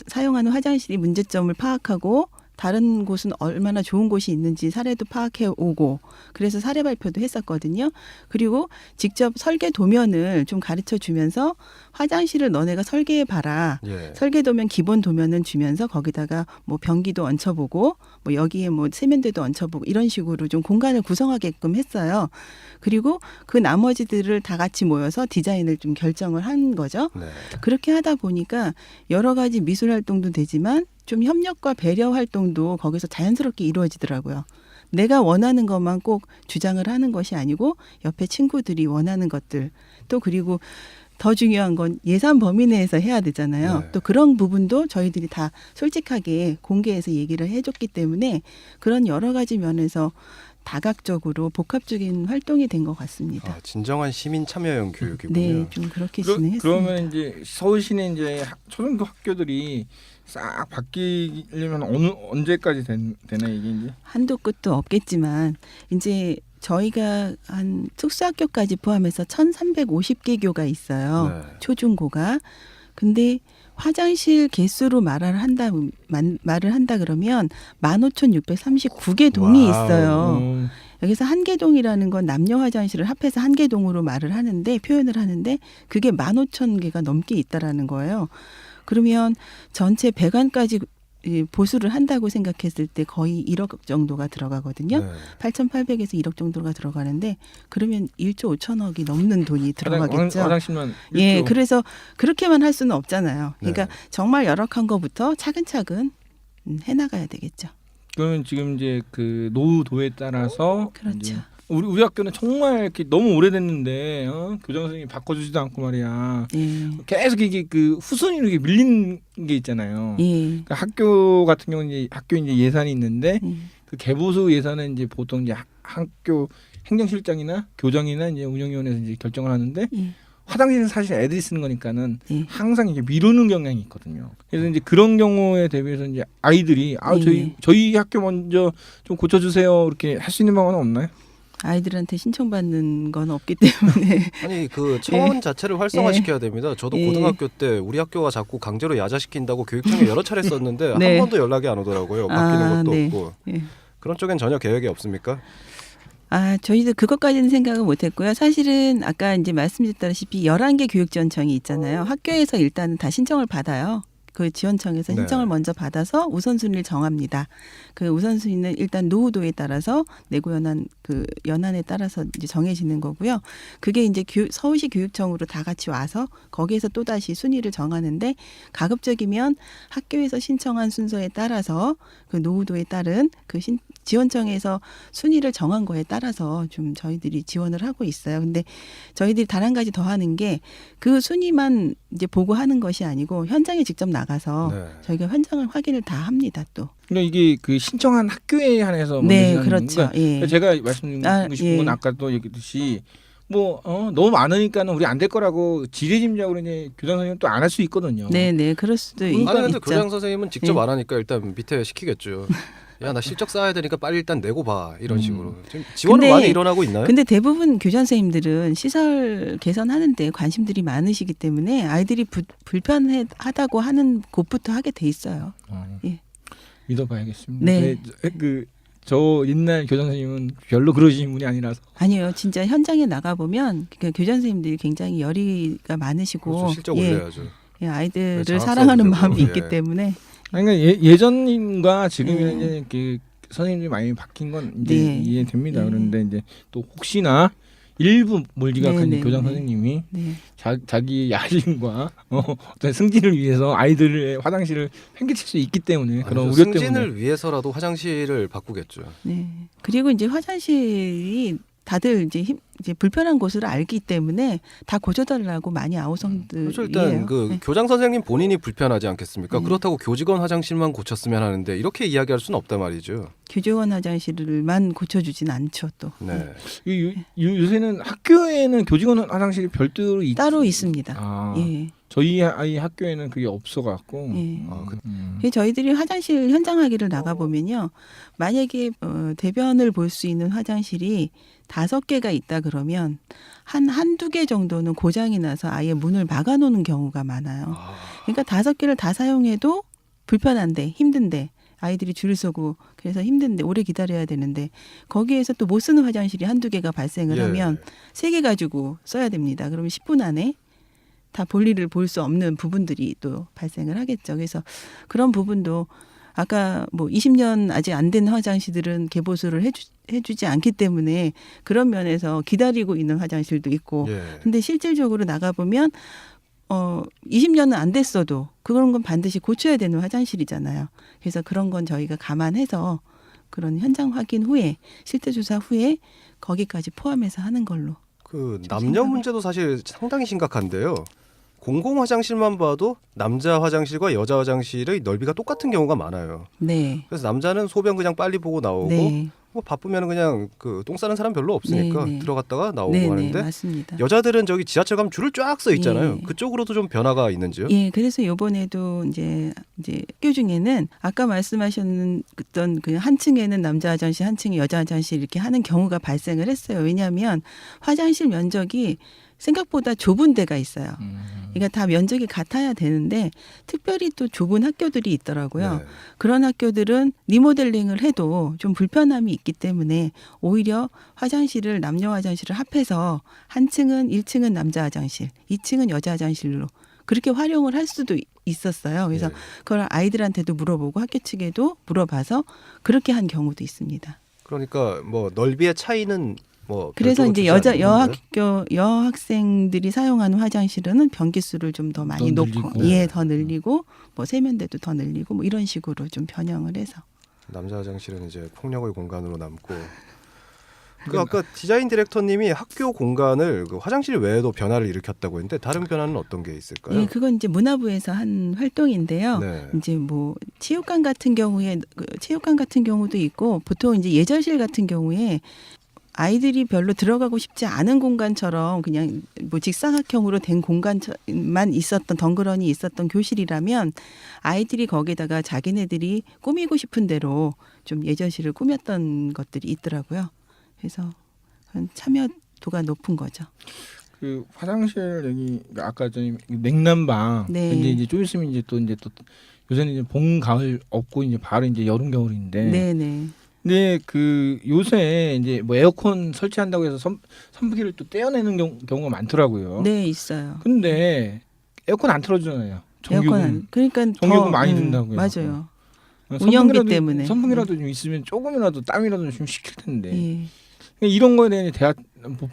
사용하는 화장실이 문제점을 파악하고 다른 곳은 얼마나 좋은 곳이 있는지 사례도 파악해 오고 그래서 사례 발표도 했었거든요. 그리고 직접 설계 도면을 좀 가르쳐 주면서 화장실을 너네가 설계해 봐라. 예. 설계 도면 기본 도면은 주면서 거기다가 뭐 변기도 얹혀보고 뭐 여기에 뭐 세면대도 얹혀보고 이런 식으로 좀 공간을 구성하게끔 했어요. 그리고 그 나머지들을 다 같이 모여서 디자인을 좀 결정을 한 거죠. 네. 그렇게 하다 보니까 여러 가지 미술 활동도 되지만 좀 협력과 배려 활동도 거기서 자연스럽게 이루어지더라고요. 내가 원하는 것만 꼭 주장을 하는 것이 아니고 옆에 친구들이 원하는 것들 또 그리고 더 중요한 건 예산 범위 내에서 해야 되잖아요. 네. 또 그런 부분도 저희들이 다 솔직하게 공개해서 얘기를 해줬기 때문에 그런 여러 가지 면에서 다각적으로 복합적인 활동이 된 것 같습니다. 아, 진정한 시민 참여형 교육이군요. 네, 좀 그렇게 진행했습니다. 그러면 이제 서울시내 이제 초등교 학교들이 싹 바뀌려면 언제까지 되나 이게 이제? 한도 끝도 없겠지만 이제 저희가 한 특수학교까지 포함해서 1,350개 교가 있어요. 네. 초중고가. 근데 화장실 개수로 말을 한다 그러면 15,639개 동이 와우. 있어요. 여기서 한개동이라는 건 남녀 화장실을 합해서 한개동으로 말을 하는데 표현을 하는데 그게 15,000개가 넘게 있다라는 거예요. 그러면 전체 배관까지 보수를 한다고 생각했을 때 거의 1억 정도가 들어가거든요. 네. 8,800에서 1억 정도가 들어가는데 그러면 1조 5천억이 넘는 돈이 들어가겠죠. 화장실만 예, 1조. 그래서 그렇게만 할 수는 없잖아요. 그러니까 네. 정말 열악한 것부터 차근차근 해나가야 되겠죠. 그러면 지금 이제 그 노후도에 따라서 그렇죠. 이제 우리 학교는 정말 이렇게 너무 오래됐는데 교장 선생님이 바꿔주지도 않고 말이야. 예, 계속 이게 그 후순위로 이렇게 밀린 게 있잖아요. 예, 그러니까 학교 같은 경우는 이제 학교 이제 예산이 있는데 예. 그 개보수 예산은 이제 보통 이제 학교 행정실장이나 교장이나 이제 운영위원회에서 이제 결정을 하는데 예. 화장실은 사실 애들이 쓰는 거니까는 예. 항상 이게 미루는 경향이 있거든요. 그래서 이제 그런 경우에 대비해서 이제 아이들이 예. 저희 학교 먼저 좀 고쳐주세요 이렇게 할 수 있는 방법은 없나요? 아이들한테 신청받는 건 없기 때문에 아니 그 차원 자체를 활성화시켜야 됩니다. 저도 예. 고등학교 때 우리 학교가 자꾸 강제로 야자시킨다고 교육청에 여러 차례 썼는데 네. 한 번도 연락이 안 오더라고요. 바뀌는 아, 것도 네. 없고. 예. 그런 쪽엔 전혀 계획이 없습니까? 저희도 그것까지는 생각을 못했고요. 사실은 아까 이제 말씀드렸다시피 11개 교육지원청이 있잖아요. 학교에서 일단은 다 신청을 받아요. 그 지원청에서 네. 신청을 먼저 받아서 우선순위를 정합니다. 그 우선순위는 일단 노후도에 따라서 내고 연한에 따라서 이제 정해지는 거고요. 그게 이제 서울시 교육청으로 다 같이 와서 거기에서 또 다시 순위를 정하는데 가급적이면 학교에서 신청한 순서에 따라서 그 노후도에 따른 그 지원청에서 순위를 정한 거에 따라서 좀 저희들이 지원을 하고 있어요. 근데 저희들이 단 한 가지 더 하는 게 그 순위만 이제 보고하는 것이 아니고 현장에 직접 나가서 네. 저희가 현장을 확인을 다 합니다. 또. 그러니까 이게 그 신청한 학교에 한해서 네, 먼저 그렇죠. 그러니까 예. 제가 말씀드리고 싶은 건 예. 아까도 얘기했듯이 너무 많으니까는 우리 안 될 거라고 지레짐작으로 이제 교장 선생님 또 안 할 수 있거든요. 네, 네, 그럴 수도 아니 근데 있죠. 교장 선생님은 직접 예. 안 하니까 일단 밑에 시키겠죠. 야 나 실적 쌓아야 되니까 빨리 일단 내고 봐 이런 식으로. 지금 지원은 근데- 많이 일어나고 있나요? 근데 대부분 교장 선생님들은 시설 개선하는데 관심들이 많으시기 때문에 아이들이 불편하다고 하는 곳부터 하게 돼 있어요. 예. 믿어봐야겠습니다. 네. 저 옛날 교장 선생님은 별로 그러시는 분이 아니라서. 아니요, 진짜 현장에 나가 보면 교장 선생님들이 굉장히 열의가 많으시고 그렇죠. 실적 예, 올려야죠. 예, 아이들을 장학금도 사랑하는 주고, 마음이 예. 있기 때문에 아니, 그러니까 예전과 지금이랑 음. 이제 그 선생님들이 많이 바뀐 건 이제 네. 이해됩니다. 네. 그런데 이제 또 혹시나 일부 몰지각한 네, 네, 교장 네. 선생님이 네. 자기 야심과 어떤 승진을 위해서 아이들의 화장실을 팽개칠 수 있기 때문에 그런 아니죠. 우려 승진을 때문에 위해서라도 화장실을 바꾸겠죠. 네. 그리고 이제 화장실이 다들 이제 불편한 곳을 알기 때문에 다 고쳐달라고 많이 아우성들이에요. 그렇죠. 일단 그 네. 교장 선생님 본인이 불편하지 않겠습니까? 네. 그렇다고 교직원 화장실만 고쳤으면 하는데 이렇게 이야기할 수는 없단 말이죠. 교직원 화장실만 고쳐주진 않죠. 또 네. 요새는 학교에는 교직원 화장실이 별도로 따로 있습니다. 아, 예. 저희 아이 학교에는 그게 없어갖고. 예. 아, 저희들이 화장실 현장 학위를 나가 보면요, 만약에 대변을 볼 수 있는 화장실이 5개가 있다 그러면 한두 개 정도는 고장이 나서 아예 문을 막아놓는 경우가 많아요. 그러니까 5개를 다 사용해도 불편한데 힘든데 아이들이 줄을 서고 그래서 힘든데 오래 기다려야 되는데 거기에서 또 못 쓰는 화장실이 한두 개가 발생을 예. 하면 3개 가지고 써야 됩니다. 그러면 10분 안에 다 볼일을 볼 수 없는 부분들이 또 발생을 하겠죠. 그래서 그런 부분도 아까 뭐 20년 아직 안 된 화장실들은 개보수를 해주지 않기 때문에 그런 면에서 기다리고 있는 화장실도 있고 예. 근데 실질적으로 나가보면 20년은 안 됐어도 그런 건 반드시 고쳐야 되는 화장실이잖아요. 그래서 그런 건 저희가 감안해서 그런 현장 확인 후에 실태 조사 후에 거기까지 포함해서 하는 걸로. 그 남녀 문제도 사실 상당히 심각한데요. 공공 화장실만 봐도 남자 화장실과 여자 화장실의 넓이가 똑같은 경우가 많아요. 네. 그래서 남자는 소변 그냥 빨리 보고 나오고 네. 뭐 바쁘면 그냥 그 똥 싸는 사람 별로 없으니까 네, 네. 들어갔다가 나오고 네, 하는데 맞습니다. 여자들은 저기 지하철 가면 줄을 쫙 서 있잖아요. 예. 그쪽으로도 좀 변화가 있는지요? 예, 그래서 요번에도 이제 학교 중에는 아까 말씀하셨던 그 한 층에는 남자 화장실, 한 층에 여자 화장실 이렇게 하는 경우가 발생을 했어요. 왜냐하면 화장실 면적이 생각보다 좁은 데가 있어요. 그러니까 다 면적이 같아야 되는데 특별히 또 좁은 학교들이 있더라고요. 네. 그런 학교들은 리모델링을 해도 좀 불편함이 있기 때문에 오히려 화장실을 남녀 화장실을 합해서 한 층은 1층은 남자 화장실, 2층은 여자 화장실로 그렇게 활용을 할 수도 있었어요. 그래서 예. 그걸 아이들한테도 물어보고 학교 측에도 물어봐서 그렇게 한 경우도 있습니다. 그러니까 뭐 넓이의 차이는 뭐 그래서 별도로 이제 주지 여자 않는 건가요? 여학생들이 사용하는 화장실은 변기수를 좀 더 많이 더 놓고 늘리고. 예, 더 늘리고 뭐 세면대도 더 늘리고 뭐 이런 식으로 좀 변형을 해서 남자 화장실은 이제 폭력의 공간으로 남고. 그 아까 디자인 디렉터님이 학교 공간을 그 화장실 외에도 변화를 일으켰다고 했는데 다른 변화는 어떤 게 있을까요? 예, 그건 이제 문화부에서 한 활동인데요. 네. 이제 뭐 체육관 같은 경우도 있고 보통 이제 예절실 같은 경우에 아이들이 별로 들어가고 싶지 않은 공간처럼 그냥 뭐 직사각형으로 된 공간만 있었던 덩그러니 있었던 교실이라면 아이들이 거기다가 자기네들이 꾸미고 싶은 대로 좀 예절실을 꾸몄던 것들이 있더라고요. 그래서 참여도가 높은 거죠. 그 화장실 여기 아까 전에 냉난방 네. 이제 좀 있으면 이제 또 요새는 이제 봄 가을 없고 이제 바로 이제 여름 겨울인데 네네. 근데 그 요새 이제 뭐 에어컨 설치한다고 해서 선풍기를 또 떼어내는 경우가 많더라고요. 네, 있어요. 근데 에어컨 안 틀어주잖아요. 에어컨 안, 그러니까 전기요금 많이 든다고요. 맞아요. 선풍기라도- 운영비 때문에. 선풍기라도 좀 있으면 조금이라도 땀이라도 좀 식힐 텐데 예. 이런 거에 대한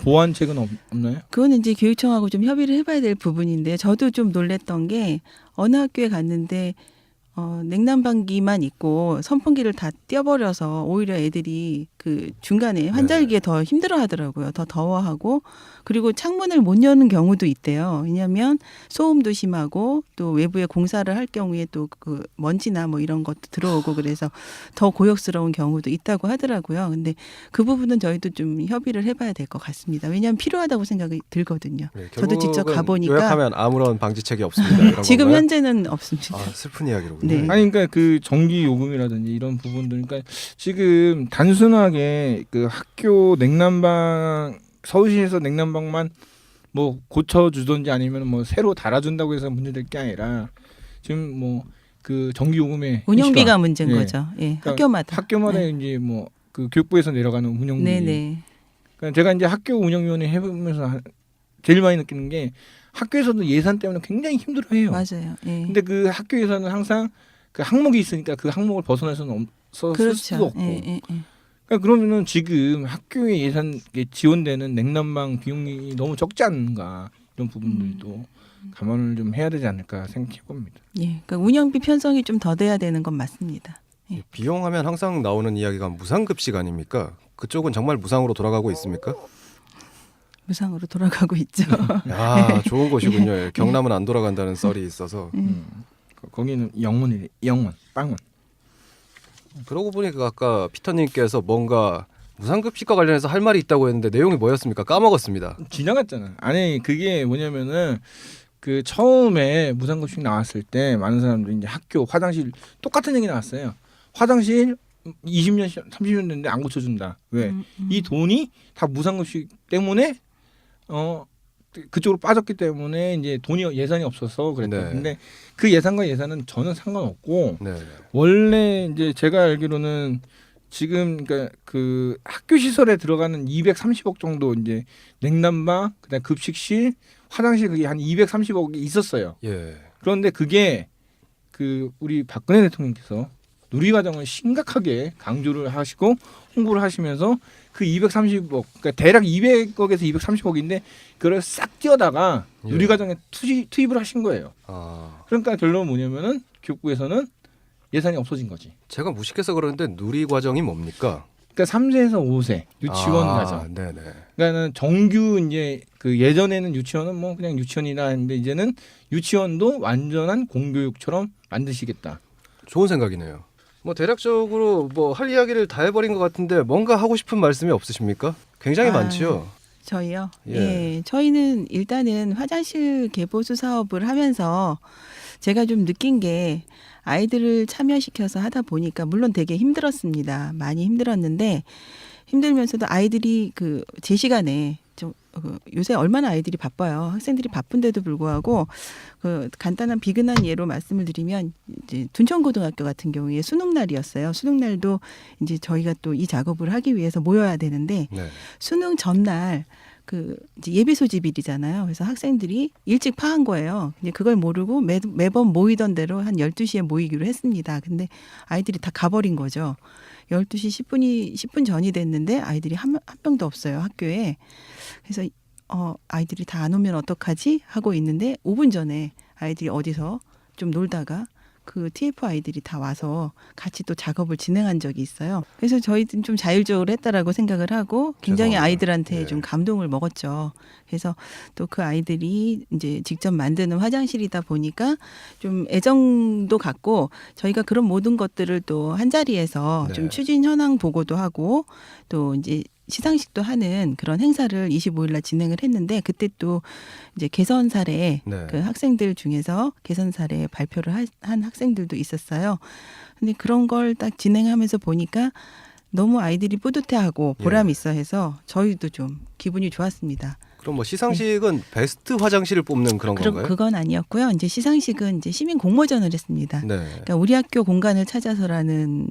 보완책은 없나요? 그거는 이제 교육청하고 좀 협의를 해봐야 될 부분인데 저도 좀 놀랬던 게 어느 학교에 갔는데 냉난방기만 있고 선풍기를 다 떼어버려서 오히려 애들이 그 중간에 환절기에 더 힘들어 하더라고요. 더 더워하고 그리고 창문을 못 여는 경우도 있대요. 왜냐하면 소음도 심하고 또 외부에 공사를 할 경우에 또 그 먼지나 뭐 이런 것도 들어오고 그래서 더 고역스러운 경우도 있다고 하더라고요. 근데 그 부분은 저희도 좀 협의를 해봐야 될 것 같습니다. 왜냐하면 필요하다고 생각이 들거든요. 네, 저도 직접 결국은 가보니까 요약하면 아무런 방지책이 없습니다. 이런 지금 건가요? 현재는 없습니다. 아, 슬픈 이야기로군요. 네. 아니 그러니까 그 전기 요금이라든지 이런 부분들 그러니까 지금 단순하게 그 학교 냉난방 서울시에서 냉난방만 뭐 고쳐주든지 아니면 뭐 새로 달아준다고 해서 문제될 게 아니라 지금 뭐 그 전기 요금의 운영비가 인식과, 문제인 예. 거죠. 예, 그러니까 학교마다. 학교마다 네. 이제 뭐 그 교육부에서 내려가는 운영비. 네네. 그러니까 제가 이제 학교 운영위원회 해보면서 제일 많이 느끼는 게 학교에서도 예산 때문에 굉장히 힘들어해요. 맞아요. 예. 근데 그 학교 예산은 항상 그 항목이 있으니까 그 항목을 벗어나서는 쓸 수도 없고. 예, 예, 예. 그러니까 그러면은 지금 학교의 예산 지원되는 냉난방 비용이 너무 적지 않는가 이런 부분들도 감안을 좀 해야 되지 않을까 생각해 봅니다. 예. 그러니까 운영비 편성이 좀 더 돼야 되는 건 맞습니다. 예. 비용하면 항상 나오는 이야기가 무상급식 아닙니까? 그쪽은 정말 무상으로 돌아가고 있습니까? 무상으로 돌아가고 있죠. 야, 좋은 곳이군요. 예, 경남은 안 돌아간다는 썰이 있어서. 거기는 영원 빵원. 그러고 보니까 아까 피터님께서 뭔가 무상급식과 관련해서 할 말이 있다고 했는데 내용이 뭐였습니까? 까먹었습니다. 지나갔잖아. 아니 그게 뭐냐면은 그 처음에 무상급식 나왔을 때 많은 사람들이 이제 학교 화장실 똑같은 얘기 나왔어요. 화장실 20년 30년 됐는데 안 고쳐준다. 왜? 이 돈이 다 무상급식 때문에 그쪽으로 빠졌기 때문에 이제 예산이 없어서 그랬다. 네. 근데 그 예산과 예산은 전혀 상관없고 네. 원래 이제 제가 알기로는 지금 그러니까 그 학교 시설에 들어가는 230억 정도 이제 냉난방, 그다음 급식실, 화장실 그게 한 230억이 있었어요. 예. 그런데 그게 그 우리 박근혜 대통령께서 누리과정을 심각하게 강조를 하시고 홍보를 하시면서 그 230억, 그러니까 대략 200억에서 230억인데 그걸 싹 띄어다가 예. 누리과정에 투입을 하신 거예요. 아, 그러니까 결론은 뭐냐면은 교육부에서는 예산이 없어진 거지. 제가 무식해서 그러는데 누리 과정이 뭡니까? 그러니까 3세에서 5세 유치원 과정. 네네. 그러니까는 정규 이제 그 예전에는 유치원은 뭐 그냥 유치원이나 했는데 이제는 유치원도 완전한 공교육처럼 만드시겠다. 좋은 생각이네요. 뭐 대략적으로 뭐 할 이야기를 다 해버린 것 같은데 뭔가 하고 싶은 말씀이 없으십니까? 굉장히 많죠. 저희요. 예. 예. 저희는 일단은 화장실 개보수 사업을 하면서 제가 좀 느낀 게 아이들을 참여시켜서 하다 보니까 물론 되게 힘들었습니다. 많이 힘들었는데 힘들면서도 아이들이 그 제 시간에 좀 요새 얼마나 아이들이 바빠요. 학생들이 바쁜데도 불구하고 그 간단한 비근한 예로 말씀을 드리면 이제 둔천고등학교 같은 경우에 수능 날이었어요. 수능 날도 이제 저희가 또 이 작업을 하기 위해서 모여야 되는데 네. 수능 전날 그 이제 예비 소집일이잖아요. 그래서 학생들이 일찍 파한 거예요. 이제 그걸 모르고 매번 모이던 대로 한 12시에 모이기로 했습니다. 근데 아이들이 다 가버린 거죠. 12시 10분 전이 됐는데 아이들이 한 명도 없어요, 학교에. 그래서 아이들이 다 안 오면 어떡하지? 하고 있는데 5분 전에 아이들이 어디서 좀 놀다가 그 TF 아이들이 다 와서 같이 또 작업을 진행한 적이 있어요. 그래서 저희는 좀 자율적으로 했다라고 생각을 하고 굉장히 죄송합니다. 아이들한테 예. 좀 감동을 먹었죠. 그래서 또 그 아이들이 이제 직접 만드는 화장실이다 보니까 좀 애정도 갖고 저희가 그런 모든 것들을 또 한 자리에서 네. 좀 추진 현황 보고도 하고 또 이제 시상식도 하는 그런 행사를 25일 날 진행을 했는데 그때 또 이제 개선 사례 네. 그 학생들 중에서 개선 사례 발표를 한 학생들도 있었어요. 근데 그런 걸 딱 진행하면서 보니까 너무 아이들이 뿌듯해하고 보람 예. 있어 해서 저희도 좀 기분이 좋았습니다. 그럼 뭐 시상식은 베스트 화장실을 뽑는 그런 건가요? 그건 아니었고요. 이제 시상식은 이제 시민 공모전을 했습니다. 네. 그러니까 우리 학교 공간을 찾아서라는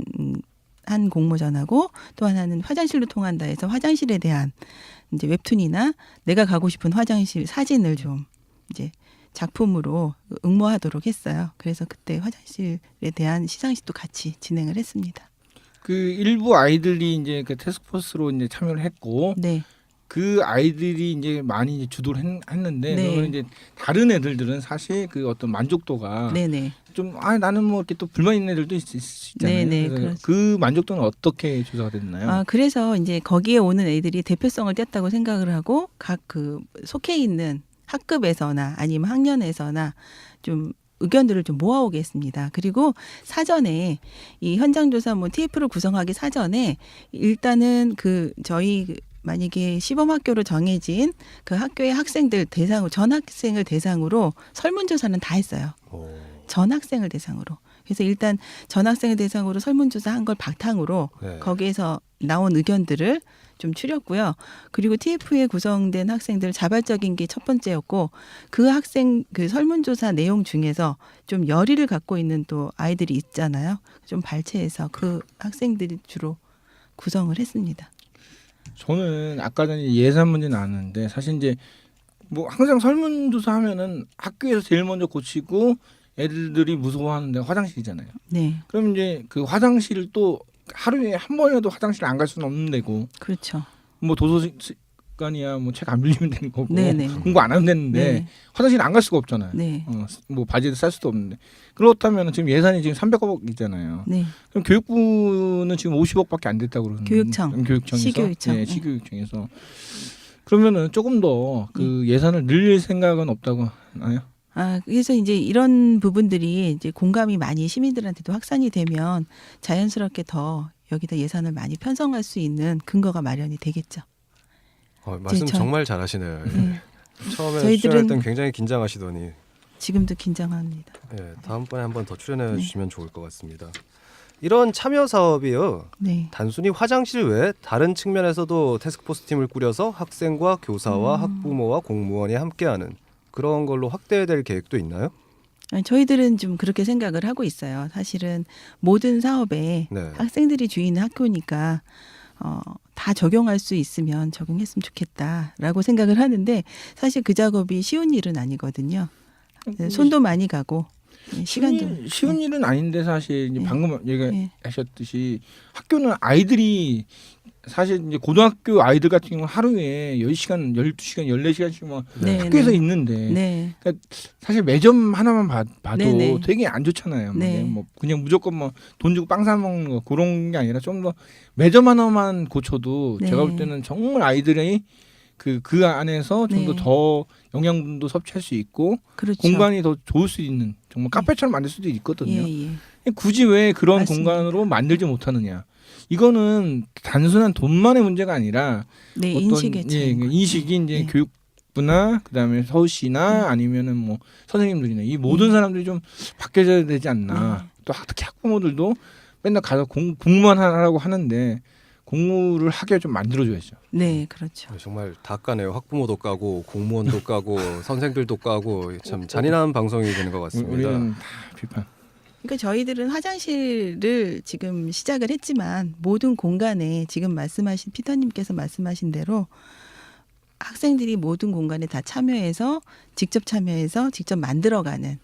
한 공모전하고 또 하나는 화장실로 통한다 해서 화장실에 대한 이제 웹툰이나 내가 가고 싶은 화장실 사진을 좀 이제 작품으로 응모하도록 했어요. 그래서 그때 화장실에 대한 시상식도 같이 진행을 했습니다. 그 일부 아이들이 이제 그 태스크포스로 이제 참여를 했고 네. 그 아이들이 이제 많이 이제 주도를 했는데 네. 그러면 이제 다른 애들들은 사실 그 어떤 만족도가 네네. 좀 나는 뭐 이렇게 또 불만 있는 애들도 있잖아요. 네네, 그래서 그렇죠. 그 만족도는 어떻게 조사가 됐나요? 그래서 이제 거기에 오는 애들이 대표성을 뗐다고 생각을 하고 각 그 속해 있는 학급에서나 아니면 학년에서나 좀 의견들을 좀 모아오게 했습니다. 그리고 사전에 이 현장조사 뭐 TF를 구성하기 사전에 일단은 그 저희 만약에 시범학교로 정해진 그 학교의 학생들 대상으로 전 학생을 대상으로 설문조사는 다 했어요. 오. 전 학생을 대상으로. 그래서 일단 전 학생을 대상으로 설문조사한 걸 바탕으로 네. 거기에서 나온 의견들을 좀 추렸고요. 그리고 TF에 구성된 학생들 자발적인 게 첫 번째였고 그 학생 그 설문조사 내용 중에서 좀 열의를 갖고 있는 또 아이들이 있잖아요. 좀 발췌해서 그 학생들이 주로 구성을 했습니다. 저는 아까 전에 예산 문제 나왔는데 사실 이제 뭐 항상 설문조사 하면은 학교에서 제일 먼저 고치고 애들이 무서워하는데 화장실이잖아요. 네, 그럼 이제 그 화장실을 또 하루에 한 번이라도 화장실 안 갈 수는 없는 데고 그렇죠. 뭐 도서관이야 뭐 책 안 빌리면 되는 거고 네네. 공부 안 하면 되는데 네, 화장실 안 갈 수가 없잖아요. 네, 뭐 바지도 쌀 수도 없는데 그렇다면 지금 예산이 지금 300억 있잖아요. 네. 그럼 교육부는 지금 50억밖에 안 됐다고 그러는데 교육청에서 시교육청. 네, 시교육청에서 그러면은 조금 더 그 예산을 늘릴 생각은 없다고 하나요? 그래서 이제 이런 부분들이 이제 공감이 많이 시민들한테도 확산이 되면 자연스럽게 더 여기다 예산을 많이 편성할 수 있는 근거가 마련이 되겠죠. 말씀 저- 정말 잘하시네요. 예. 네. 처음에 저희들은- 출연할 땐 굉장히 긴장하시더니 지금도 긴장합니다. 다음번에 한번 더 출연해 네. 주시면 좋을 것 같습니다. 이런 참여 사업이요. 네. 단순히 화장실 외에 다른 측면에서도 태스크포스 팀을 꾸려서 학생과 교사와 학부모와 공무원이 함께하는 그런 걸로 확대될 계획도 있나요? 아니, 저희들은 좀 그렇게 생각을 하고 있어요. 사실은 모든 사업에 네. 학생들이 주인은 학교니까 다 적용할 수 있으면 적용했으면 좋겠다라고 생각을 하는데 사실 그 작업이 쉬운 일은 아니거든요. 손도 많이 가고 시간도 쉬운 일은 아닌데 사실 이제 네. 방금 네. 얘기하셨듯이 학교는 아이들이 사실 이제 고등학교 아이들 같은 경우는 하루에 10시간, 12시간, 14시간씩 네, 학교에서 네. 있는데 네. 사실 매점 하나만 봐도 네, 네. 되게 안 좋잖아요. 네. 뭐 그냥 무조건 뭐 돈 주고 빵 사 먹는 거 그런 게 아니라 좀 더 매점 하나만 고쳐도 네. 제가 볼 때는 정말 아이들이 그 안에서 좀 네. 더 영양분도 섭취할 수 있고 그렇죠. 공간이 더 좋을 수 있는 정말 카페처럼 만들 수도 있거든요. 예, 예. 굳이 왜 그런 맞습니다. 공간으로 만들지 못하느냐? 이거는 단순한 돈만의 문제가 아니라 네, 어떤 인식의 차이. 인식이 이제 네. 교육부나 그다음에 서울시나 아니면은 뭐 선생님들이나 이 모든 사람들이 좀 바뀌어져야 되지 않나. 또 특히 학부모들도 맨날 가서 공부만 하라고 하는데 공부를 하게 좀 만들어줘야죠. 네, 그렇죠. 정말 다 까네요. 학부모도 까고 공무원도 까고 선생들도 까고 참 잔인한 방송이 되는 것 같습니다. 우리는 다 비판. 그러니까 저희들은 화장실을 지금 시작을 했지만 모든 공간에 지금 말씀하신 피터님께서 말씀하신 대로 학생들이 모든 공간에 다 참여해서 직접 만들어가는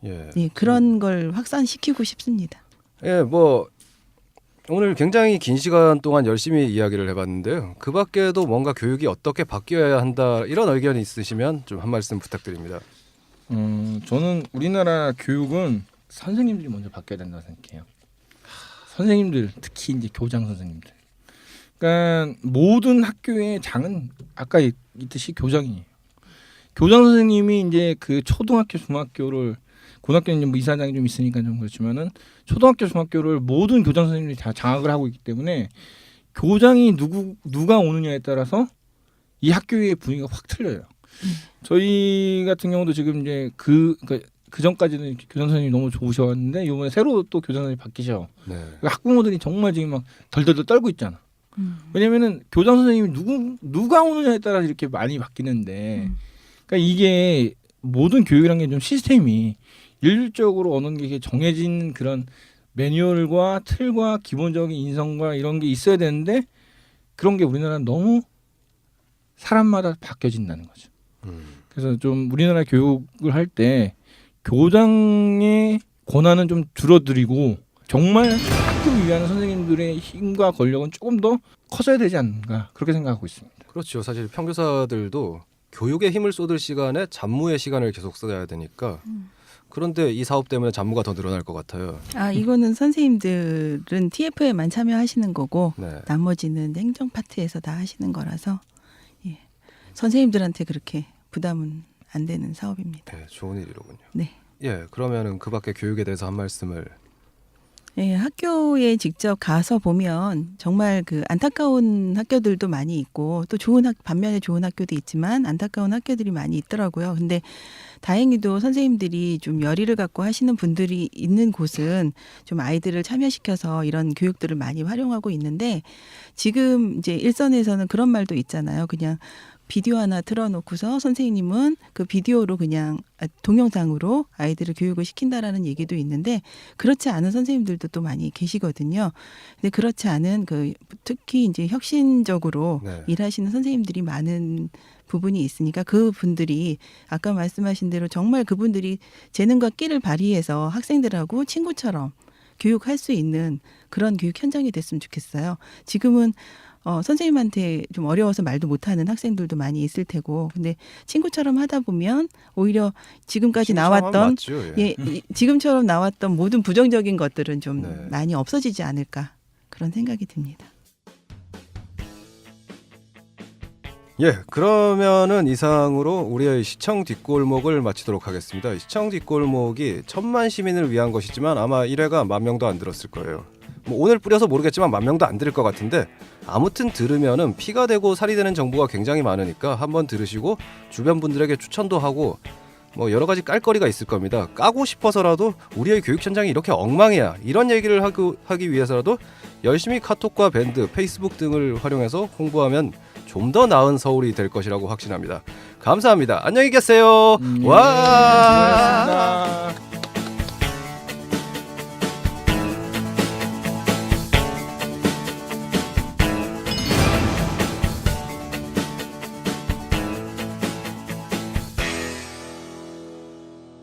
예, 그런 걸 확산시키고 싶습니다. 예, 뭐 오늘 굉장히 긴 시간 동안 열심히 이야기를 해봤는데요. 그 밖에도 뭔가 교육이 어떻게 바뀌어야 한다 이런 의견이 있으시면 좀 한 말씀 부탁드립니다. 저는 우리나라 교육은 선생님들이 먼저 바뀌어야 된다고 생각해요. 선생님들, 특히 이제 교장 선생님들. 그러니까 모든 학교의 장은 아까 있듯이 교장이에요. 교장 선생님이 이제 그 초등학교, 중학교를 고등학교는 뭐 이사장이 좀 있으니까 좀 그렇지만은 초등학교, 중학교를 모든 교장 선생님들이 다 장악을 하고 있기 때문에 교장이 누가 오느냐에 따라서 이 학교의 분위기가 확 틀려요. 저희 같은 경우도 지금 이제 그 전까지는 교장 선생님이 너무 좋으셨는데 이번에 새로 또 교장 선생님이 바뀌셔. 네. 학부모들이 정말 지금 막 덜덜덜 떨고 있잖아. 왜냐면은 교장 선생님이 누가 오느냐에 따라 이렇게 많이 바뀌는데, 그러니까 이게 모든 교육이라는 게 좀 시스템이 일률적으로 어느 게 정해진 그런 매뉴얼과 틀과 기본적인 인성과 이런 게 있어야 되는데 그런 게 우리나라는 너무 사람마다 바뀌어진다는 거죠. 그래서 좀 우리나라 교육을 할 때 교장의 권한은 좀 줄어들이고 정말 학교를 위한 선생님들의 힘과 권력은 조금 더 커져야 되지 않는가 그렇게 생각하고 있습니다. 그렇죠. 사실 평교사들도 교육에 힘을 쏟을 시간에 잡무의 시간을 계속 써야 되니까 그런데 이 사업 때문에 잡무가 더 늘어날 것 같아요. 이거는 선생님들은 TF에만 참여하시는 거고 네. 나머지는 행정 파트에서 다 하시는 거라서 예. 선생님들한테 그렇게 부담은 안 되는 사업입니다. 네, 좋은 일이로군요. 네. 예, 그러면은 그 밖에 교육에 대해서 한 말씀을. 예, 학교에 직접 가서 보면 정말 그 안타까운 학교들도 많이 있고 또 반면에 좋은 학교도 있지만 안타까운 학교들이 많이 있더라고요. 근데 다행히도 선생님들이 좀 열의를 갖고 하시는 분들이 있는 곳은 좀 아이들을 참여시켜서 이런 교육들을 많이 활용하고 있는데 지금 이제 일선에서는 그런 말도 있잖아요. 그냥 비디오 하나 틀어놓고서 선생님은 그 비디오로 그냥 동영상으로 아이들을 교육을 시킨다라는 얘기도 있는데 그렇지 않은 선생님들도 또 많이 계시거든요. 근데 그렇지 않은 특히 이제 혁신적으로 네. 일하시는 선생님들이 많은 부분이 있으니까 그분들이 아까 말씀하신 대로 정말 그분들이 재능과 끼를 발휘해서 학생들하고 친구처럼 교육할 수 있는 그런 교육 현장이 됐으면 좋겠어요. 지금은 선생님한테 좀 어려워서 말도 못하는 학생들도 많이 있을 테고, 근데 친구처럼 하다 보면 오히려 지금까지 나왔던 맞죠, 예. 지금처럼 나왔던 모든 부정적인 것들은 좀 네. 많이 없어지지 않을까 그런 생각이 듭니다. 예, 그러면은 이상으로 우리의 시청 뒷골목을 마치도록 하겠습니다. 시청 뒷골목이 1000만 시민을 위한 것이지만 아마 1회가 10,000명도 안 들었을 거예요. 뭐 오늘 뿌려서 모르겠지만 10,000명도 안 들을 것 같은데 아무튼 들으면은 피가 되고 살이 되는 정보가 굉장히 많으니까 한번 들으시고 주변 분들에게 추천도 하고 뭐 여러 가지 깔거리가 있을 겁니다. 까고 싶어서라도 우리의 교육 현장이 이렇게 엉망이야 이런 얘기를 하기 위해서라도 열심히 카톡과 밴드, 페이스북 등을 활용해서 홍보하면 좀 더 나은 서울이 될 것이라고 확신합니다. 감사합니다. 안녕히 계세요. 예, 와. 수고하셨습니다.